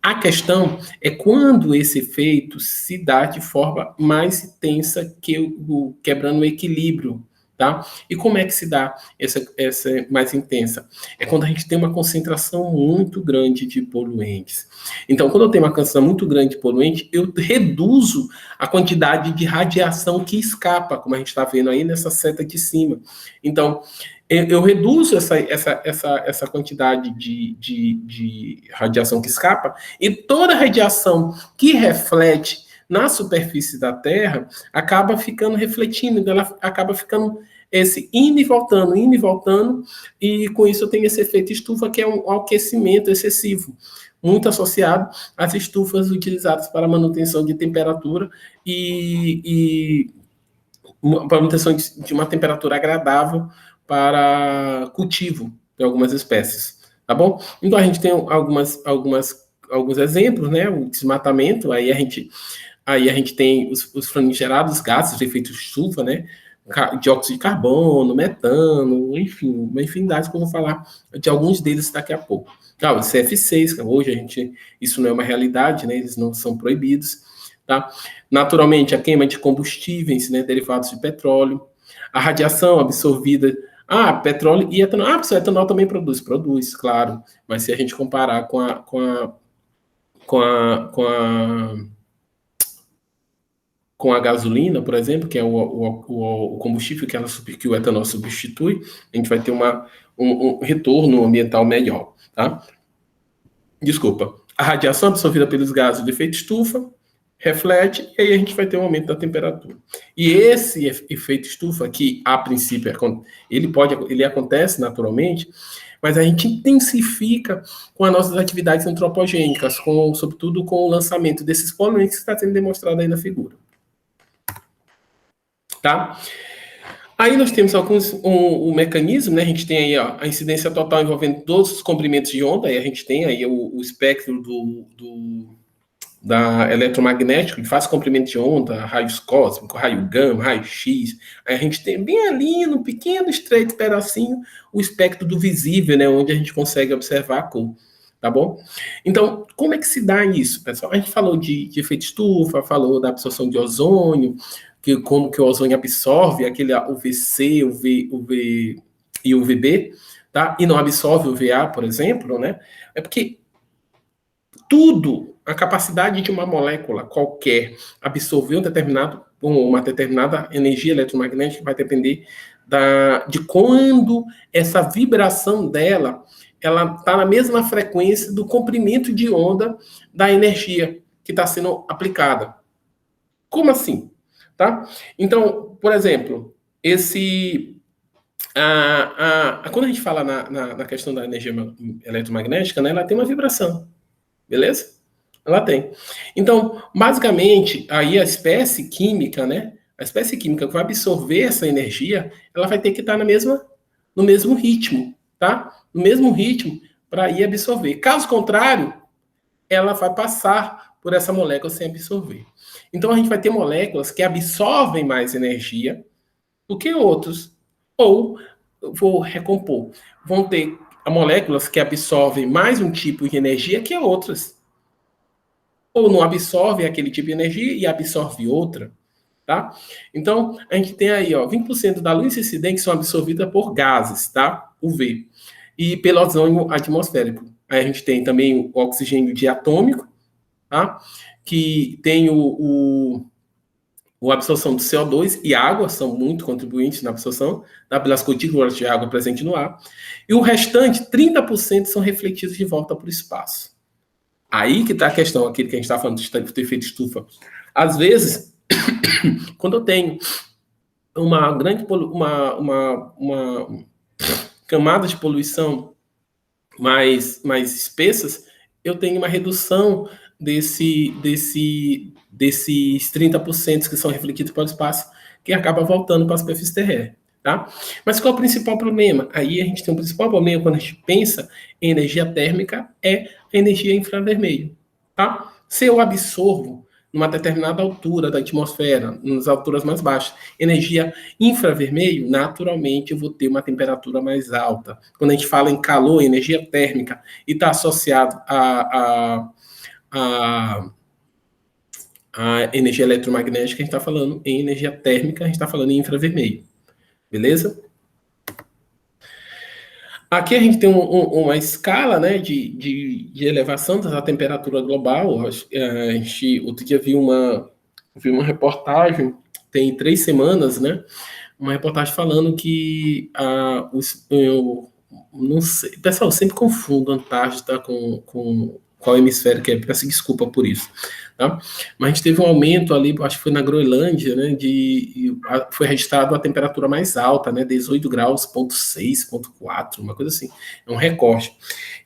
A questão é quando esse efeito se dá de forma mais intensa, quebrando o equilíbrio, tá? E como é que se dá essa mais intensa? É quando a gente tem uma concentração muito grande de poluentes. Então, quando eu tenho uma concentração muito grande de poluente, eu reduzo a quantidade de radiação que escapa, como a gente está vendo aí nessa seta de cima. Então, eu reduzo essa quantidade de radiação que escapa, e toda radiação que reflete na superfície da Terra acaba ficando refletindo, ela acaba ficando indo e voltando, e com isso eu tenho esse efeito estufa, que é um aquecimento excessivo, muito associado às estufas utilizadas para manutenção de temperatura e para manutenção de uma temperatura agradável para cultivo de algumas espécies, tá bom? Então a gente tem alguns exemplos, né? O desmatamento, aí a gente tem os famigerados gases de efeito estufa, né? dióxido de carbono, metano, enfim, uma infinidade que eu vou falar de alguns deles daqui a pouco. Claro, CF6, que hoje isso não é uma realidade, né? Eles não são proibidos, tá? Naturalmente, a queima de combustíveis, né? Derivados de petróleo, a radiação absorvida. Petróleo e etanol. Pessoal, etanol também produz, claro. Mas se a gente comparar com a gasolina, por exemplo, que é o combustível que o etanol substitui, a gente vai ter um retorno ambiental melhor, tá? Desculpa. A radiação absorvida pelos gases de efeito estufa reflete e aí a gente vai ter um aumento da temperatura. E esse efeito estufa, que a princípio ele acontece naturalmente, mas a gente intensifica com as nossas atividades antropogênicas, sobretudo com o lançamento desses poluentes que está sendo demonstrado aí na figura. Tá? Aí nós temos o mecanismo, né? A gente tem aí a incidência total envolvendo todos os comprimentos de onda, aí a gente tem aí o espectro da eletromagnética, que faz comprimento de onda, raios cósmicos, raio gama, raio X. Aí a gente tem bem ali, no pequeno, estreito pedacinho, o espectro do visível, né? Onde a gente consegue observar a cor. Tá bom? Então, como é que se dá isso, pessoal? A gente falou de efeito estufa, falou da absorção de ozônio, como que o ozônio absorve aquele UVC, UV e UVB, tá? E não absorve o UVA, por exemplo, né? É porque a capacidade de uma molécula qualquer absorver uma determinada energia eletromagnética vai depender de quando essa vibração dela ela está na mesma frequência do comprimento de onda da energia que está sendo aplicada. Como assim? Tá? Então, por exemplo, quando a gente fala na questão da energia eletromagnética, né, ela tem uma vibração, beleza? Ela tem. Então, basicamente, aí a espécie química, né, a espécie química que vai absorver essa energia, ela vai ter que estar no mesmo ritmo, tá? No mesmo ritmo para ir absorver. Caso contrário, ela vai passar por essa molécula sem absorver. Então, a gente vai ter moléculas que absorvem mais energia do que outros. Ou, vou recompor, vão ter moléculas que absorvem mais um tipo de energia que outras. Ou não absorvem aquele tipo de energia e absorve outra. Tá? Então, a gente tem aí, 20% da luz incidente são absorvidas por gases, tá? UV. E pelo ozônio atmosférico. Aí a gente tem também o oxigênio diatômico, tá? Que tem a absorção do CO2 e água, são muito contribuintes na absorção, tá? Pelas gotículas de água presentes no ar. E o restante, 30%, são refletidos de volta para o espaço. Aí que está a questão, aquilo que a gente está falando do efeito estufa. Às vezes, quando eu tenho uma grande uma camada de poluição mais espessas, eu tenho uma redução desses 30% que são refletidos para o espaço, que acaba voltando para a superfície terrestre. Tá? Mas qual é o principal problema? Aí a gente tem um principal problema quando a gente pensa em energia térmica, é a energia infravermelho. Tá? Se eu absorvo numa determinada altura da atmosfera, nas alturas mais baixas, energia infravermelho, naturalmente eu vou ter uma temperatura mais alta. Quando a gente fala em calor, energia térmica, e está associado a energia eletromagnética, a gente está falando em energia térmica, a gente está falando em infravermelho. Beleza? Aqui a gente tem uma escala, né, de elevação da temperatura global. Outro dia vi uma reportagem, tem 3 semanas, né, uma reportagem falando que eu não sei, pessoal, eu sempre confundo Antártida com qual hemisfério que é, peço desculpa por isso, tá? Mas a gente teve um aumento ali, acho que foi na Groenlândia, né, foi registrado a temperatura mais alta, né, 18 graus, 0,6, 0,4, uma coisa assim, é um recorde.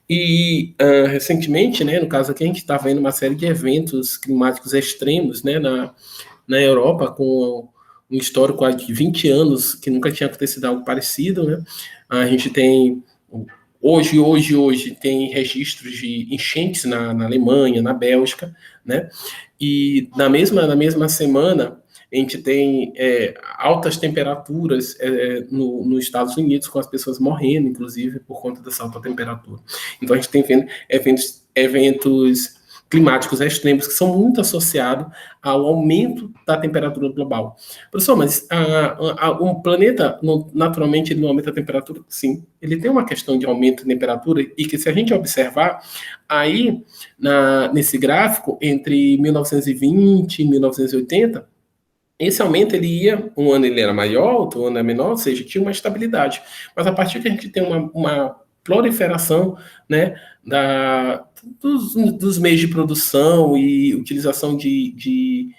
E recentemente, né, no caso aqui, a gente está vendo uma série de eventos climáticos extremos, né, na Europa, com um histórico de 20 anos que nunca tinha acontecido algo parecido, né? A gente tem hoje tem registros de enchentes na Alemanha, na Bélgica, né? E na mesma semana A gente tem altas temperaturas nos Estados Unidos, com as pessoas morrendo, inclusive, por conta dessa alta temperatura. Então, a gente tem vendo eventos climáticos extremos que são muito associados ao aumento da temperatura global. Professor, mas um planeta, naturalmente, ele não aumenta a temperatura? Sim, ele tem uma questão de aumento de temperatura e que, se a gente observar, aí, nesse gráfico, entre 1920 e 1980, esse aumento, um ano ele era maior, outro ano é menor, ou seja, tinha uma estabilidade. Mas a partir que a gente tem uma proliferação, né, dos meios de produção e utilização de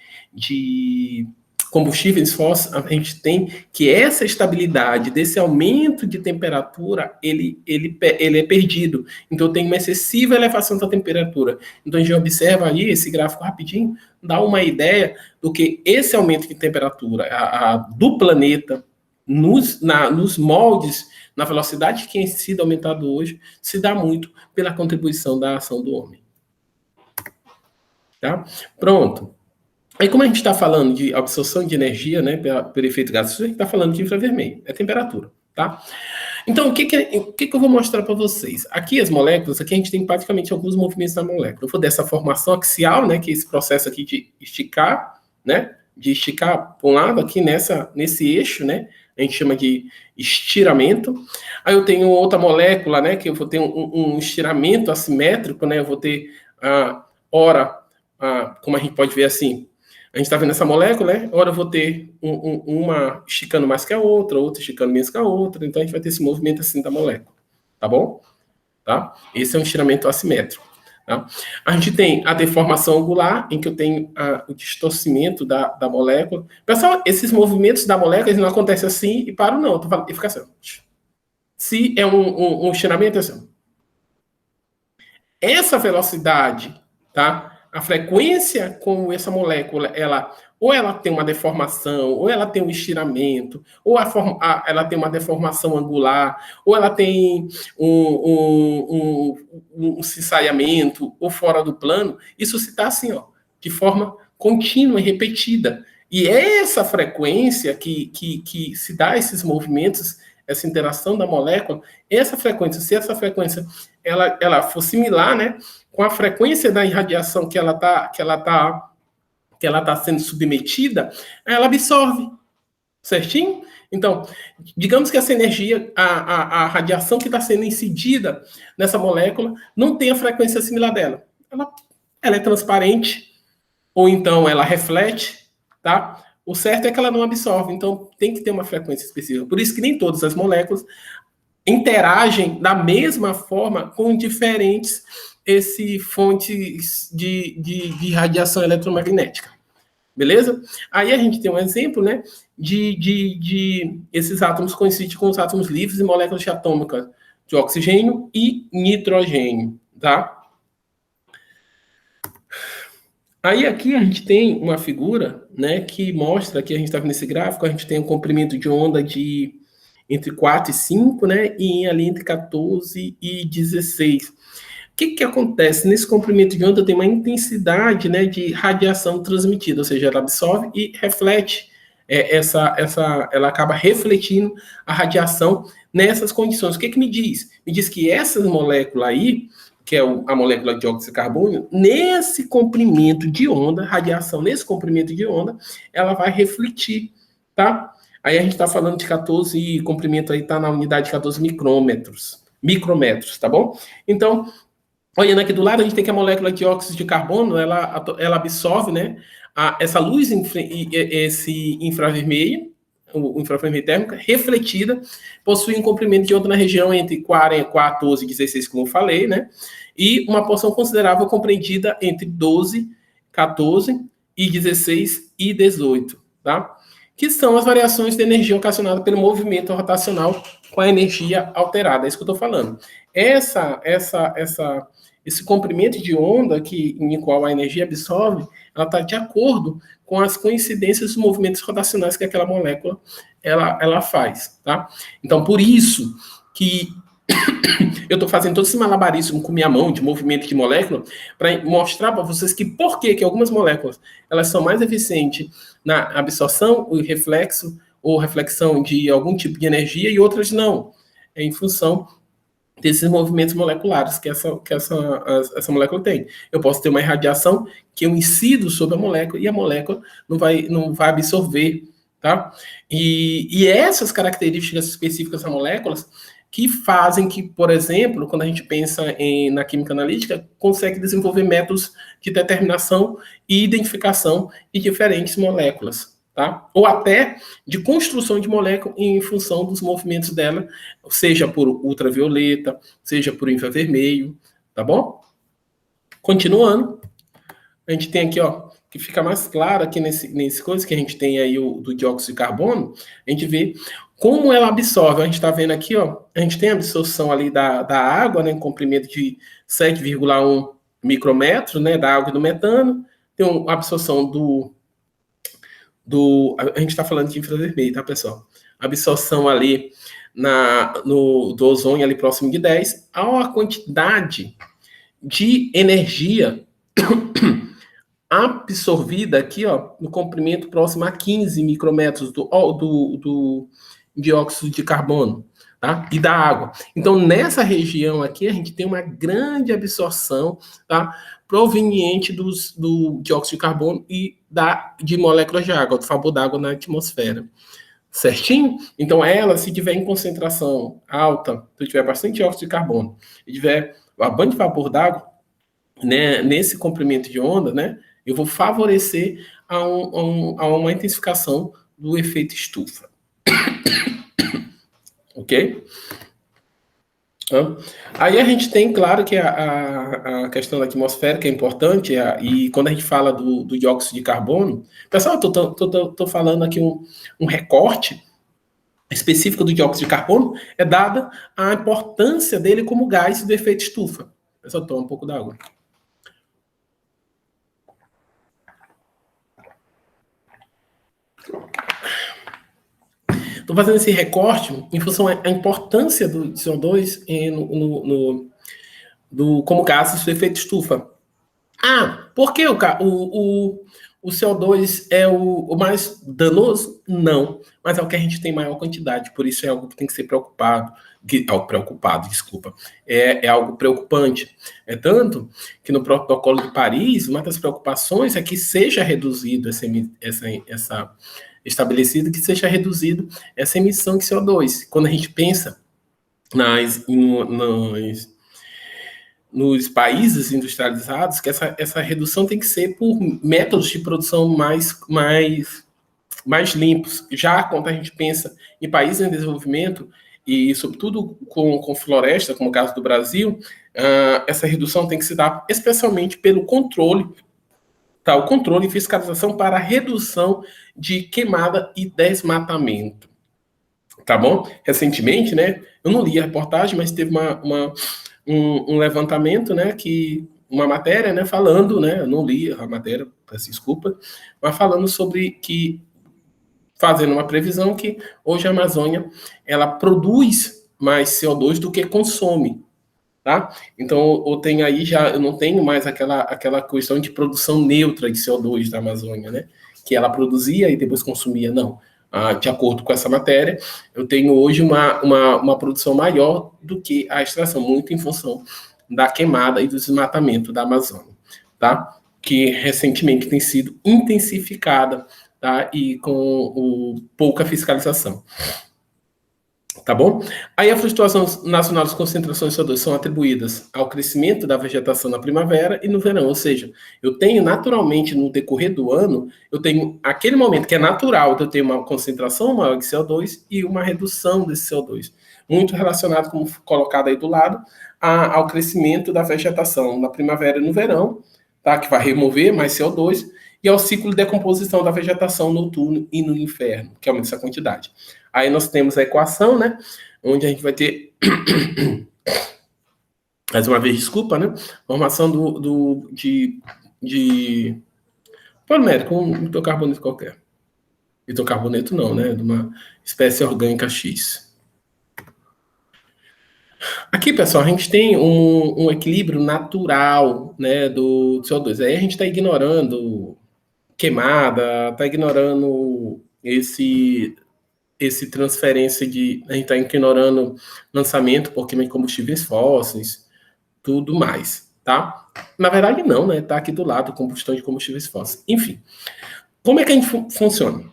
combustíveis fósseis, a gente tem que essa estabilidade desse aumento de temperatura, ele é perdido. Então, tem uma excessiva elevação da temperatura. Então, a gente observa aí, esse gráfico rapidinho, dá uma ideia do que esse aumento de temperatura do planeta nos moldes, na velocidade que tem sido aumentado hoje, se dá muito pela contribuição da ação do homem. Tá? Pronto. Aí, como a gente está falando de absorção de energia, né, pelo efeito gasoso, a gente está falando de infravermelho, é temperatura, tá? Então, o que eu vou mostrar para vocês? Aqui as moléculas, aqui a gente tem praticamente alguns movimentos da molécula. Eu vou dessa formação axial, né, que é esse processo aqui de esticar, né, de esticar para um lado aqui nesse eixo, né, a gente chama de estiramento. Aí eu tenho outra molécula, né, que eu vou ter um estiramento assimétrico, né, eu vou ter, como a gente pode ver assim, a gente está vendo essa molécula, né? Ora eu vou ter uma esticando mais que a outra esticando menos que a outra, então a gente vai ter esse movimento assim da molécula, tá bom? Tá? Esse é um estiramento assimétrico. Tá? A gente tem a deformação angular, em que eu tenho o distorcimento da molécula. Pessoal, esses movimentos da molécula eles não acontecem assim e param, não. E fica assim. Se é um estiramento, é assim. Essa velocidade, tá? A frequência com essa molécula, ou ela tem uma deformação, ou ela tem um estiramento, ou ela tem uma deformação angular, ou ela tem um cissaiamento, ou fora do plano, isso se está assim, ó, de forma contínua e repetida. E essa frequência que se dá esses movimentos, essa interação da molécula, se essa frequência ela for similar, né, com a frequência da irradiação que ela tá sendo submetida, ela absorve, certinho? Então, digamos que essa energia, a radiação que está sendo incidida nessa molécula, não tem a frequência similar dela. Ela é transparente, ou então ela reflete, tá? O certo é que ela não absorve, então tem que ter uma frequência específica. Por isso que nem todas as moléculas interagem da mesma forma com diferentes fontes de radiação eletromagnética. Beleza? Aí a gente tem um exemplo, né, de esses átomos coincidem com os átomos livres e moléculas atômicas de oxigênio e nitrogênio, tá? Aí aqui a gente tem uma figura, né, que mostra, que a gente está vendo nesse gráfico, a gente tem um comprimento de onda de entre 4 e 5, né, e ali entre 14 e 16. O que acontece? Nesse comprimento de onda tem uma intensidade, né, de radiação transmitida, ou seja, ela absorve e reflete, ela acaba refletindo a radiação nessas condições. O que me diz? Me diz que essas moléculas aí, que é a molécula de dióxido de carbono, nesse comprimento de onda, radiação nesse comprimento de onda, ela vai refletir, tá? Aí a gente está falando de 14, comprimento aí está na unidade de 14 micrômetros, tá bom? Então, olhando aqui do lado, a gente tem que a molécula de dióxido de carbono, ela absorve, né, essa luz, esse infravermelho, o infravermelho térmico, refletida, possui um comprimento de onda na região entre 14 e 16, como eu falei, né, e uma porção considerável compreendida entre 12, 14 e 16 e 18, tá? Que são as variações de energia ocasionadas pelo movimento rotacional com a energia alterada. É isso que eu estou falando. Esse comprimento de onda em qual a energia absorve, ela está de acordo com as coincidências dos movimentos rotacionais que aquela molécula ela faz, tá? Então, por isso que Eu estou fazendo todo esse malabarismo com minha mão de movimento de molécula para mostrar para vocês que por que algumas moléculas elas são mais eficientes na absorção e reflexo ou reflexão de algum tipo de energia e outras não. É em função desses movimentos moleculares que essa molécula tem. Eu posso ter uma irradiação que eu incido sobre a molécula e a molécula não vai absorver, tá? E essas características específicas das moléculas que fazem que, por exemplo, quando a gente pensa na química analítica, consegue desenvolver métodos de determinação e identificação de diferentes moléculas, tá? Ou até de construção de molécula em função dos movimentos dela, seja por ultravioleta, seja por infravermelho, tá bom? Continuando, a gente tem aqui, ó, que fica mais claro aqui nesse coisa que a gente tem aí do dióxido de carbono, a gente vê como ela absorve. A gente está vendo aqui, ó, a gente tem a absorção ali da água, né, em comprimento de 7,1 micrômetro, né, da água e do metano, tem uma absorção a gente está falando de infravermelho, tá, pessoal? Absorção ali do ozônio ali próximo de 10, a quantidade de energia absorvida aqui, ó, no comprimento próximo a 15 micrômetros do dióxido de carbono, tá? E da água. Então, nessa região aqui, a gente tem uma grande absorção, tá? Proveniente do dióxido de carbono e de moléculas de água, do vapor d'água na atmosfera. Certinho? Então, ela, se tiver em concentração alta, se tiver bastante dióxido de carbono, e tiver a banda de vapor d'água, né, nesse comprimento de onda, né, eu vou favorecer a uma intensificação do efeito estufa. Ok? Aí a gente tem, claro, que a questão da atmosfera, que é importante, e quando a gente fala do dióxido de carbono, pessoal, estou falando aqui um recorte específico do dióxido de carbono, é dada a importância dele como gás do efeito estufa. Pessoal, toma um pouco d'água. Estou fazendo esse recorte em função da importância do CO2 como gases do efeito estufa. Por que o CO2 é o mais danoso? Não, mas é o que a gente tem maior quantidade, por isso é algo que tem que ser desculpa. É algo preocupante. É tanto que no protocolo de Paris, uma das preocupações é que seja reduzido estabelecido que seja reduzido essa emissão de CO2. Quando a gente pensa nos países industrializados, que essa redução tem que ser por métodos de produção mais limpos. Já quando a gente pensa em países em desenvolvimento, e sobretudo com floresta, como o caso do Brasil, essa redução tem que se dar especialmente pelo controle, tá? O controle e fiscalização para redução de queimada e desmatamento. Tá bom? Recentemente, né? Eu não li a reportagem, mas teve um levantamento, né? Uma matéria, né? Falando, né? Eu não li a matéria, peço desculpa, mas falando sobre fazendo uma previsão que hoje a Amazônia ela produz mais CO2 do que consome. Tá? Então, eu não tenho mais aquela questão de produção neutra de CO2 da Amazônia, né? Que ela produzia e depois consumia, não. De acordo com essa matéria, eu tenho hoje uma produção maior do que a extração, muito em função da queimada e do desmatamento da Amazônia, tá? Que recentemente tem sido intensificada, tá? E com pouca fiscalização. Tá bom? Aí a flutuação nacional das concentrações de CO2 são atribuídas ao crescimento da vegetação na primavera e no verão, ou seja, eu tenho naturalmente no decorrer do ano, eu tenho aquele momento que é natural, eu tenho uma concentração maior de CO2 e uma redução desse CO2, muito relacionado, como colocado aí do lado, ao crescimento da vegetação na primavera e no verão, tá? Que vai remover mais CO2, e ao ciclo de decomposição da vegetação no noturno e no inverno, que aumenta essa quantidade. Aí nós temos a equação, né? Onde a gente vai ter, mais uma vez, desculpa, né? Formação de polimérico, um hidrocarboneto qualquer. Hidrocarboneto não, né? De uma espécie orgânica X. Aqui, pessoal, a gente tem um equilíbrio natural, né, do CO2. Aí a gente está ignorando queimada, está ignorando esse transferência de... A gente está ignorando lançamento por queima de combustíveis fósseis, tudo mais, tá? Na verdade, não, né? Está aqui do lado, combustão de combustíveis fósseis. Enfim, como é que a gente funciona?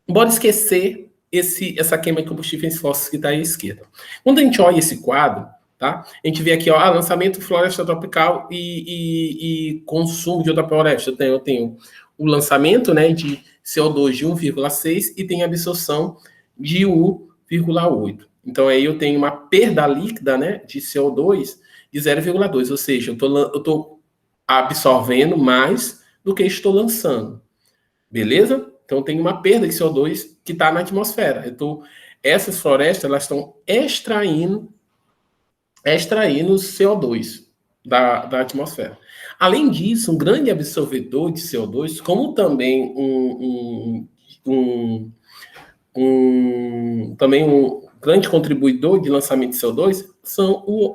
Bora esquecer essa queima de combustíveis fósseis que está à esquerda. Quando a gente olha esse quadro, tá? A gente vê aqui, ó, lançamento floresta tropical e consumo de outra floresta. Eu tenho o lançamento, né, de CO2 de 1,6 e tem a absorção de 1,8. Então aí eu tenho uma perda líquida, né, de CO2 de 0,2, ou seja, eu tô absorvendo mais do que estou lançando. Beleza? Então tem uma perda de CO2 que está na atmosfera. Essas florestas elas estão extraindo CO2 da atmosfera. Além disso, um grande absorvedor de CO2, como também também um grande contribuidor de lançamento de CO2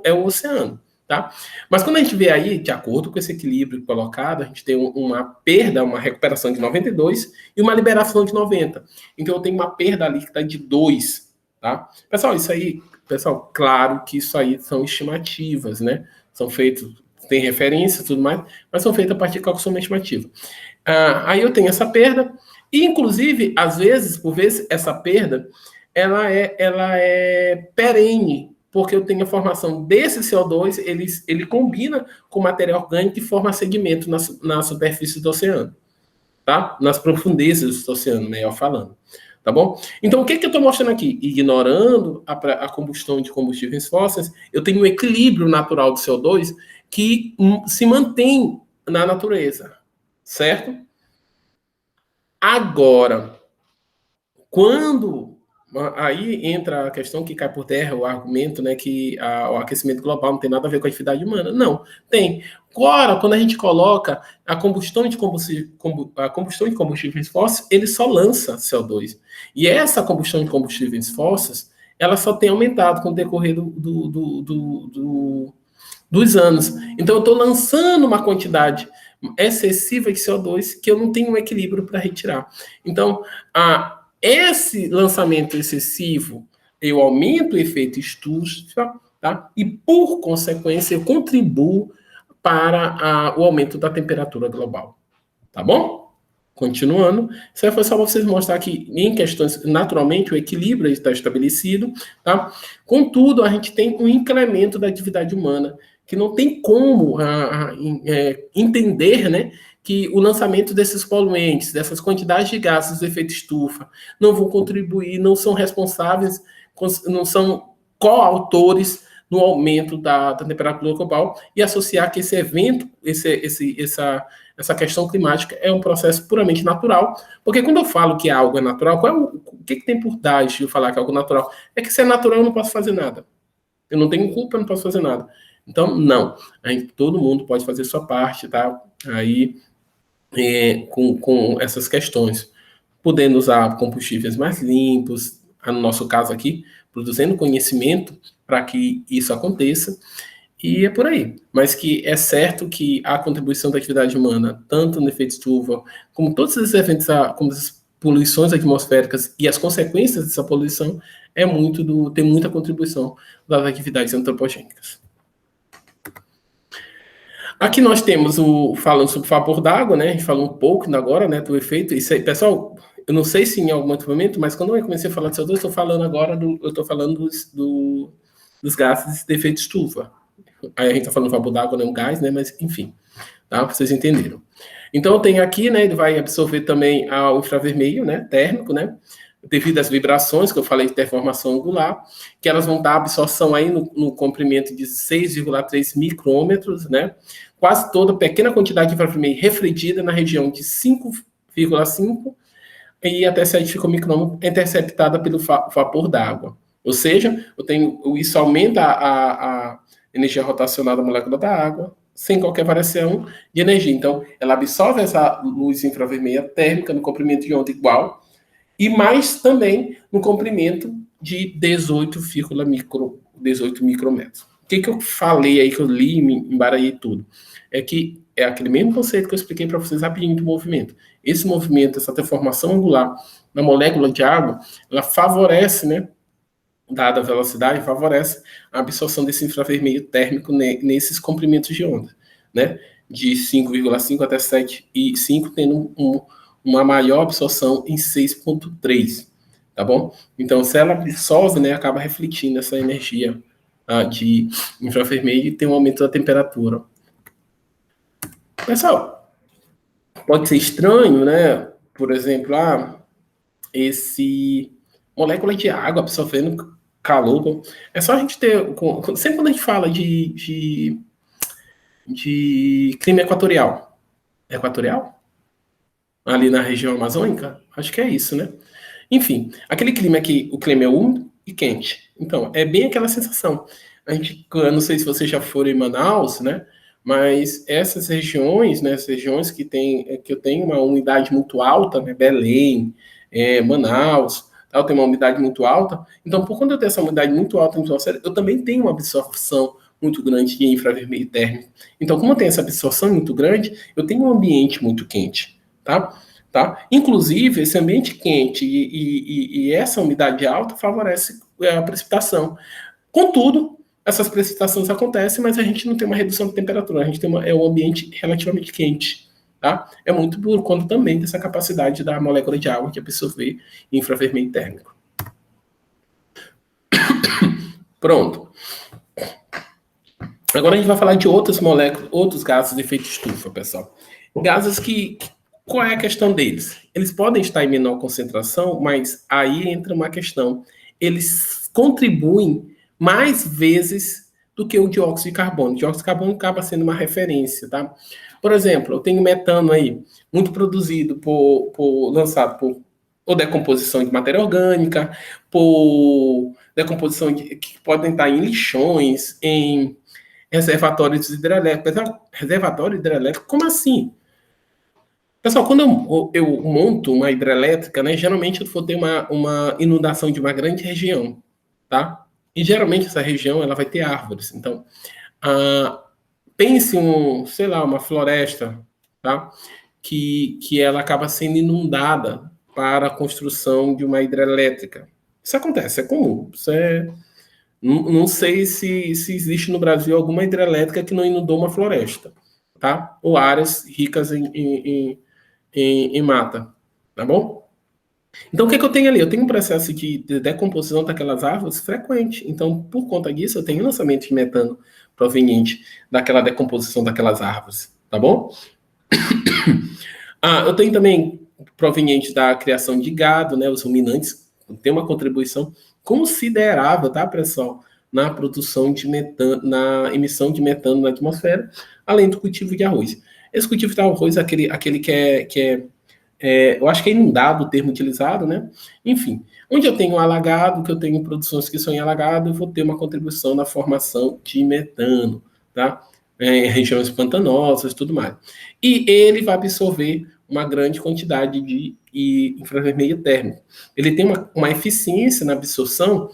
é o oceano. Tá? Mas quando a gente vê aí, de acordo com esse equilíbrio colocado, a gente tem uma perda, uma recuperação de 92 e uma liberação de 90. Então eu tenho uma perda líquida de 2. Tá? Pessoal, isso aí, pessoal, claro que isso aí são estimativas, né? São feitos, tem referência e tudo mais, mas são feitas a partir de calculação estimativa. Aí eu tenho essa perda, e inclusive, às vezes, por vezes, essa perda ela é perene, porque eu tenho a formação desse CO2, ele combina com material orgânico e forma segmento na superfície do oceano, tá? Nas profundezas do oceano, melhor falando, tá bom? Então, o que eu estou mostrando aqui? Ignorando a combustão de combustíveis fósseis, eu tenho um equilíbrio natural do CO2 que se mantém na natureza, certo? Agora, quando aí entra a questão que cai por terra, o argumento, né, que o aquecimento global não tem nada a ver com a atividade humana. Não, tem. Agora, quando a gente coloca a combustão de combustíveis fósseis, ele só lança CO2. E essa combustão de combustíveis fósseis, ela só tem aumentado com o decorrer dos anos. Então, eu estou lançando uma quantidade excessiva de CO2 que eu não tenho um equilíbrio para retirar. Então, esse lançamento excessivo, eu aumento o efeito estufa, tá? E, por consequência, eu contribuo para o aumento da temperatura global. Tá bom? Continuando, isso aí foi só para vocês mostrar que, em questões, naturalmente, o equilíbrio está estabelecido, tá? Contudo, a gente tem um incremento da atividade humana, que não tem como entender, né, que o lançamento desses poluentes, dessas quantidades de gases do efeito estufa, não vão contribuir, não são responsáveis, não são coautores no aumento da temperatura global e associar que esse evento, essa questão climática é um processo puramente natural, porque quando eu falo que algo é natural, o que tem por trás de eu falar que é algo natural? É que se é natural eu não posso fazer nada. Eu não tenho culpa, eu não posso fazer nada. Então, não. Todo mundo pode fazer sua parte, tá? Aí, com essas questões. Podendo usar combustíveis mais limpos, no nosso caso aqui, produzindo conhecimento para que isso aconteça, e é por aí. Mas que é certo que a contribuição da atividade humana, tanto no efeito estufa, como todos esses eventos, como as poluições atmosféricas e as consequências dessa poluição, tem muita contribuição das atividades antropogênicas. Aqui nós temos falando sobre o vapor d'água, né? A gente falou um pouco agora, né, do efeito. Isso aí, pessoal, eu não sei se em algum outro momento, mas quando eu comecei a falar de CO2, eu estou falando agora dos gases de efeito estufa. Aí a gente está falando do vapor d'água, não é um gás, né? Mas enfim, tá? Vocês entenderam. Então eu tenho aqui, né? Ele vai absorver também o infravermelho, né? Térmico, né? Devido às vibrações, que eu falei de deformação angular, que elas vão dar absorção aí no comprimento de 6,3 micrômetros, né? Quase toda pequena quantidade de infravermelho refletida na região de 5,5 e até 7 micrômetros interceptada pelo vapor d'água. Ou seja, isso aumenta a energia rotacional da molécula da água, sem qualquer variação de energia. Então, ela absorve essa luz infravermelha térmica no comprimento de onda igual, e mais também no comprimento de 18 18 micrometros. O que eu falei aí, que eu li, me embaralhei tudo? É que é aquele mesmo conceito que eu expliquei para vocês rapidinho do movimento.Esse movimento, essa deformação angular na molécula de água, ela favorece, né, dada a velocidade, favorece a absorção desse infravermelho térmico nesses comprimentos de onda, né? De 5,5 até 7,5, tendo uma maior absorção em 6,3, tá bom? Então, se ela absorve, né, acaba refletindo essa energia de infravermelho e tem um aumento da temperatura. Pessoal, pode ser estranho, né? Por exemplo, esse molécula de água absorvendo calor. É só a gente ter. Sempre quando a gente fala de clima equatorial. Equatorial? Ali na região amazônica? Acho que é isso, né? Enfim, aquele clima que o clima é úmido e quente. Então, é bem aquela sensação. Eu não sei se vocês já foram em Manaus, né? Mas essas regiões, né? As regiões que eu tenho uma umidade muito alta, né? Belém, Manaus, tal, tem uma umidade muito alta. Então, por conta eu ter essa umidade muito alta na atmosfera, eu também tenho uma absorção muito grande de infravermelho térmico. Então, como eu tenho essa absorção muito grande, eu tenho um ambiente muito quente, tá? Tá? Inclusive, esse ambiente quente e essa umidade alta favorece a precipitação. Contudo, essas precipitações acontecem, mas a gente não tem uma redução de temperatura, a gente tem um ambiente relativamente quente. Tá? É muito por conta também dessa capacidade da molécula de água de absorver infravermelho térmico. Pronto. Agora a gente vai falar de outras moléculas, outros gases de efeito estufa, pessoal. Gases que qual é a questão deles? Eles podem estar em menor concentração, mas aí entra uma questão. Eles contribuem mais vezes do que o dióxido de carbono. O dióxido de carbono acaba sendo uma referência, tá? Por exemplo, eu tenho metano aí, muito produzido lançado por decomposição de matéria orgânica, por decomposição que podem estar em lixões, em reservatórios hidrelétricos. Reservatório hidrelétrico, como assim? Pessoal, quando eu monto uma hidrelétrica, né, geralmente eu vou ter uma inundação de uma grande região, tá? E geralmente essa região ela vai ter árvores. Então, pense sei lá, uma floresta, tá? Que ela acaba sendo inundada para a construção de uma hidrelétrica. Isso acontece, é comum. Não sei se existe no Brasil alguma hidrelétrica que não inundou uma floresta, tá? Ou áreas ricas em mata, tá bom? Então, o que eu tenho ali? Eu tenho um processo de decomposição daquelas árvores frequente. Então, por conta disso, eu tenho lançamento de metano proveniente daquela decomposição daquelas árvores, tá bom? Eu tenho também proveniente da criação de gado, né? Os ruminantes têm uma contribuição considerável, tá, pessoal? Na produção de metano, na emissão de metano na atmosfera, além do cultivo de arroz. Esse cultivo de arroz é aquele que eu acho que é inundado o termo utilizado, né? Enfim, onde eu tenho alagado, que eu tenho produções que são em alagado, eu vou ter uma contribuição na formação de metano, tá? Em regiões pantanosas e tudo mais. E ele vai absorver uma grande quantidade de infravermelho térmico. Ele tem uma eficiência na absorção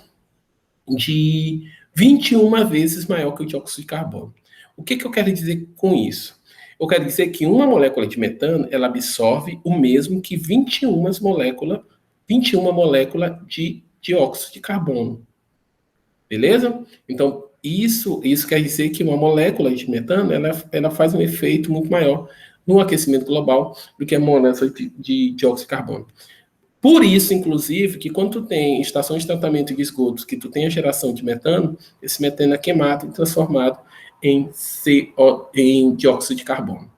de 21 vezes maior que o dióxido de carbono. O que eu quero dizer com isso? Eu quero dizer que uma molécula de metano, ela absorve o mesmo que 21 moléculas de dióxido de carbono. Beleza? Então, isso quer dizer que uma molécula de metano, ela faz um efeito muito maior no aquecimento global do que a molécula de dióxido de carbono. Por isso, inclusive, que quando tu tem estações de tratamento de esgotos, que tu tem a geração de metano, esse metano é queimado e transformado em dióxido de carbono.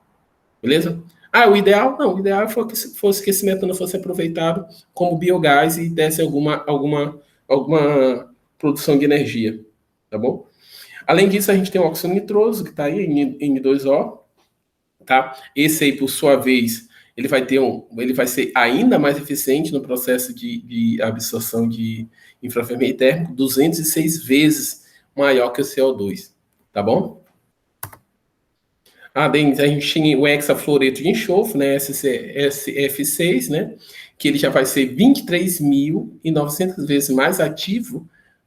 Beleza? O ideal? Não, o ideal fosse que esse metano fosse aproveitado como biogás e desse alguma produção de energia. Tá bom? Além disso, a gente tem o óxido nitroso, que está aí, N2O. Tá? Esse aí, por sua vez, ele vai ser ainda mais eficiente no processo de absorção de infravermelho térmico, 206 vezes maior que o CO2. Tá bom? Denis, a gente tem o hexafluoreto de enxofre, né, SF6, né, que ele já vai ser 23.900 vezes mais ativo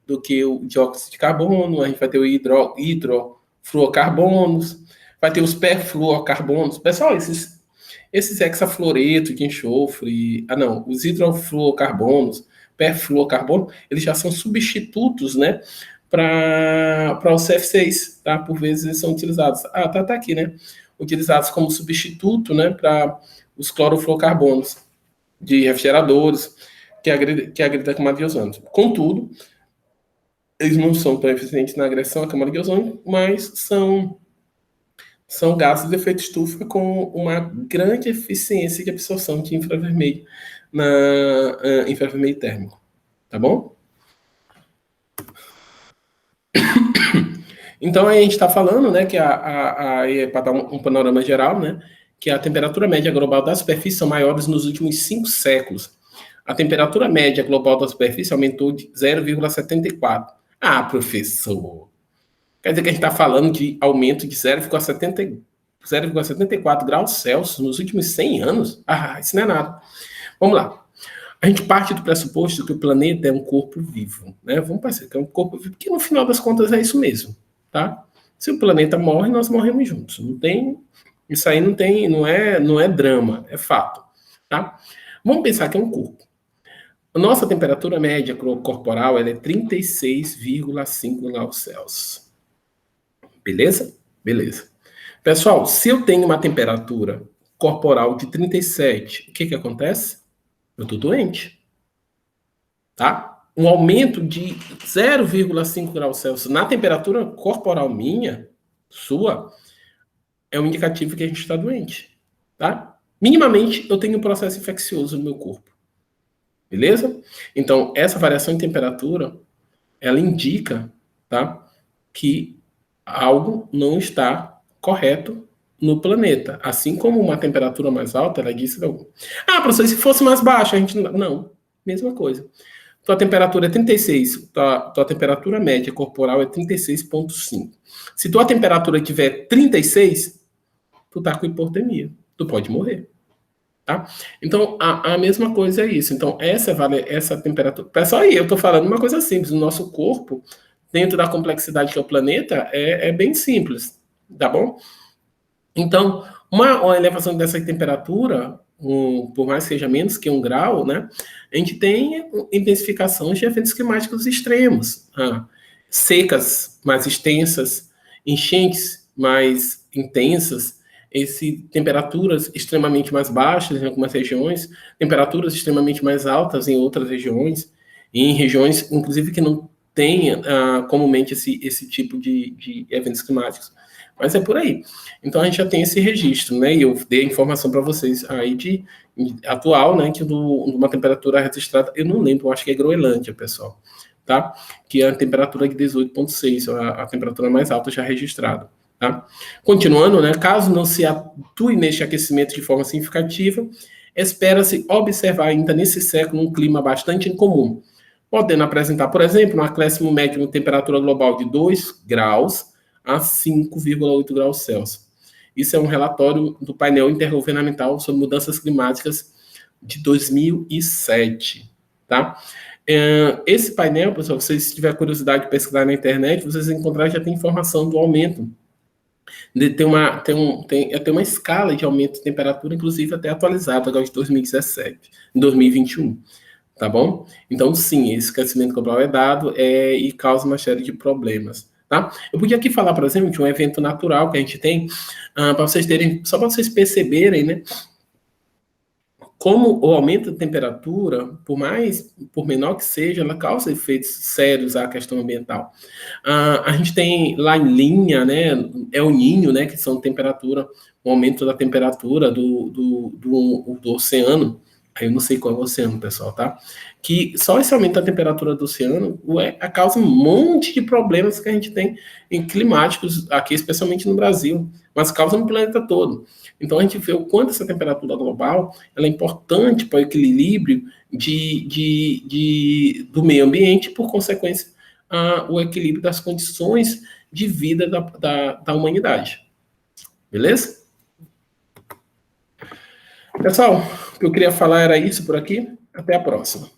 do que o dióxido de carbono, a gente vai ter o hidrofluorocarbonos, vai ter os perfluorocarbonos. Pessoal, esses hexafluoreto de enxofre, os hidrofluorocarbonos, perfluorocarbono, eles já são substitutos, né, para os CF6, tá? Por vezes eles são utilizados. Tá aqui, né? Utilizados como substituto, né, para os clorofluorocarbonos de refrigeradores que agridam a camada de ozônio. Contudo, eles não são tão eficientes na agressão à camada de ozônio, mas são gases de efeito estufa com uma grande eficiência de absorção de infravermelho infravermelho térmico, tá bom? Então, aí a gente está falando, né, que para dar um panorama geral, né, que a temperatura média global da superfície são maiores nos últimos 5 séculos. A temperatura média global da superfície aumentou de 0,74. Professor, quer dizer que a gente está falando de aumento de 0,74 graus Celsius nos últimos 100 anos? Isso não é nada. Vamos lá. A gente parte do pressuposto que o planeta é um corpo vivo, né? Vamos pensar que é um corpo vivo, porque no final das contas é isso mesmo, tá? Se o planeta morre, nós morremos juntos. Isso aí não é drama, é fato, tá? Vamos pensar que é um corpo. A nossa temperatura média corporal ela é 36,5 graus Celsius. Beleza? Beleza. Pessoal, se eu tenho uma temperatura corporal de 37, o que acontece? Eu estou doente. Tá? Um aumento de 0,5 graus Celsius na temperatura corporal minha, sua, é um indicativo que a gente está doente. Tá? Minimamente, eu tenho um processo infeccioso no meu corpo. Beleza? Então, essa variação de temperatura, ela indica, tá, que algo não está correto no planeta. Assim como uma temperatura mais alta, ela disse não. Professor, se fosse mais baixa, a gente não. Mesma coisa. Tua temperatura é 36, tua temperatura média corporal é 36,5. Se tua temperatura tiver 36, tu tá com hipotermia. Tu pode morrer. Tá? Então, a mesma coisa é isso. Então, essa temperatura... Pessoal, aí eu tô falando uma coisa simples. O nosso corpo, dentro da complexidade que é o planeta, é bem simples. Tá bom? Então, uma elevação dessa temperatura, por mais que seja menos que 1 grau, né, a gente tem intensificação de eventos climáticos extremos. Secas mais extensas, enchentes mais intensas, temperaturas extremamente mais baixas em algumas regiões, temperaturas extremamente mais altas em outras regiões, e em regiões, inclusive, que não tem comumente esse tipo de eventos climáticos. Mas é por aí. Então a gente já tem esse registro, né? E eu dei a informação para vocês aí de atual, né? Que de uma temperatura registrada, eu não lembro, eu acho que é Groenlândia, pessoal, tá? Que é a temperatura de 18,6, a temperatura mais alta já registrada, tá? Continuando, né? Caso não se atue neste aquecimento de forma significativa, espera-se observar ainda nesse século um clima bastante incomum, podendo apresentar, por exemplo, um acréscimo médio de temperatura global de 2 graus a 5,8 graus Celsius. Isso é um relatório do painel intergovernamental sobre mudanças climáticas de 2007, tá? Esse painel, pessoal, se vocês tiverem curiosidade de pesquisar na internet, vocês encontrarem já tem informação do aumento. Tem uma escala de aumento de temperatura, inclusive até atualizada agora de 2017, 2021. Tá bom? Então, sim, esse aquecimento global é dado e causa uma série de problemas. Tá? Eu podia aqui falar, por exemplo, de um evento natural que a gente tem, para vocês terem, só para vocês perceberem, né, como o aumento da temperatura, por menor que seja, ela causa efeitos sérios à questão ambiental. A gente tem lá em linha, né, El Niño, né, que são o aumento da temperatura do oceano. Eu não sei qual é o oceano, pessoal, tá? Que só esse aumento da temperatura do oceano causa um monte de problemas que a gente tem em climáticos aqui, especialmente no Brasil, mas causa no planeta todo. Então a gente vê o quanto essa temperatura global ela é importante para o equilíbrio do meio ambiente, por consequência, o equilíbrio das condições de vida da humanidade. Beleza? Pessoal, o que eu queria falar era isso por aqui. Até a próxima.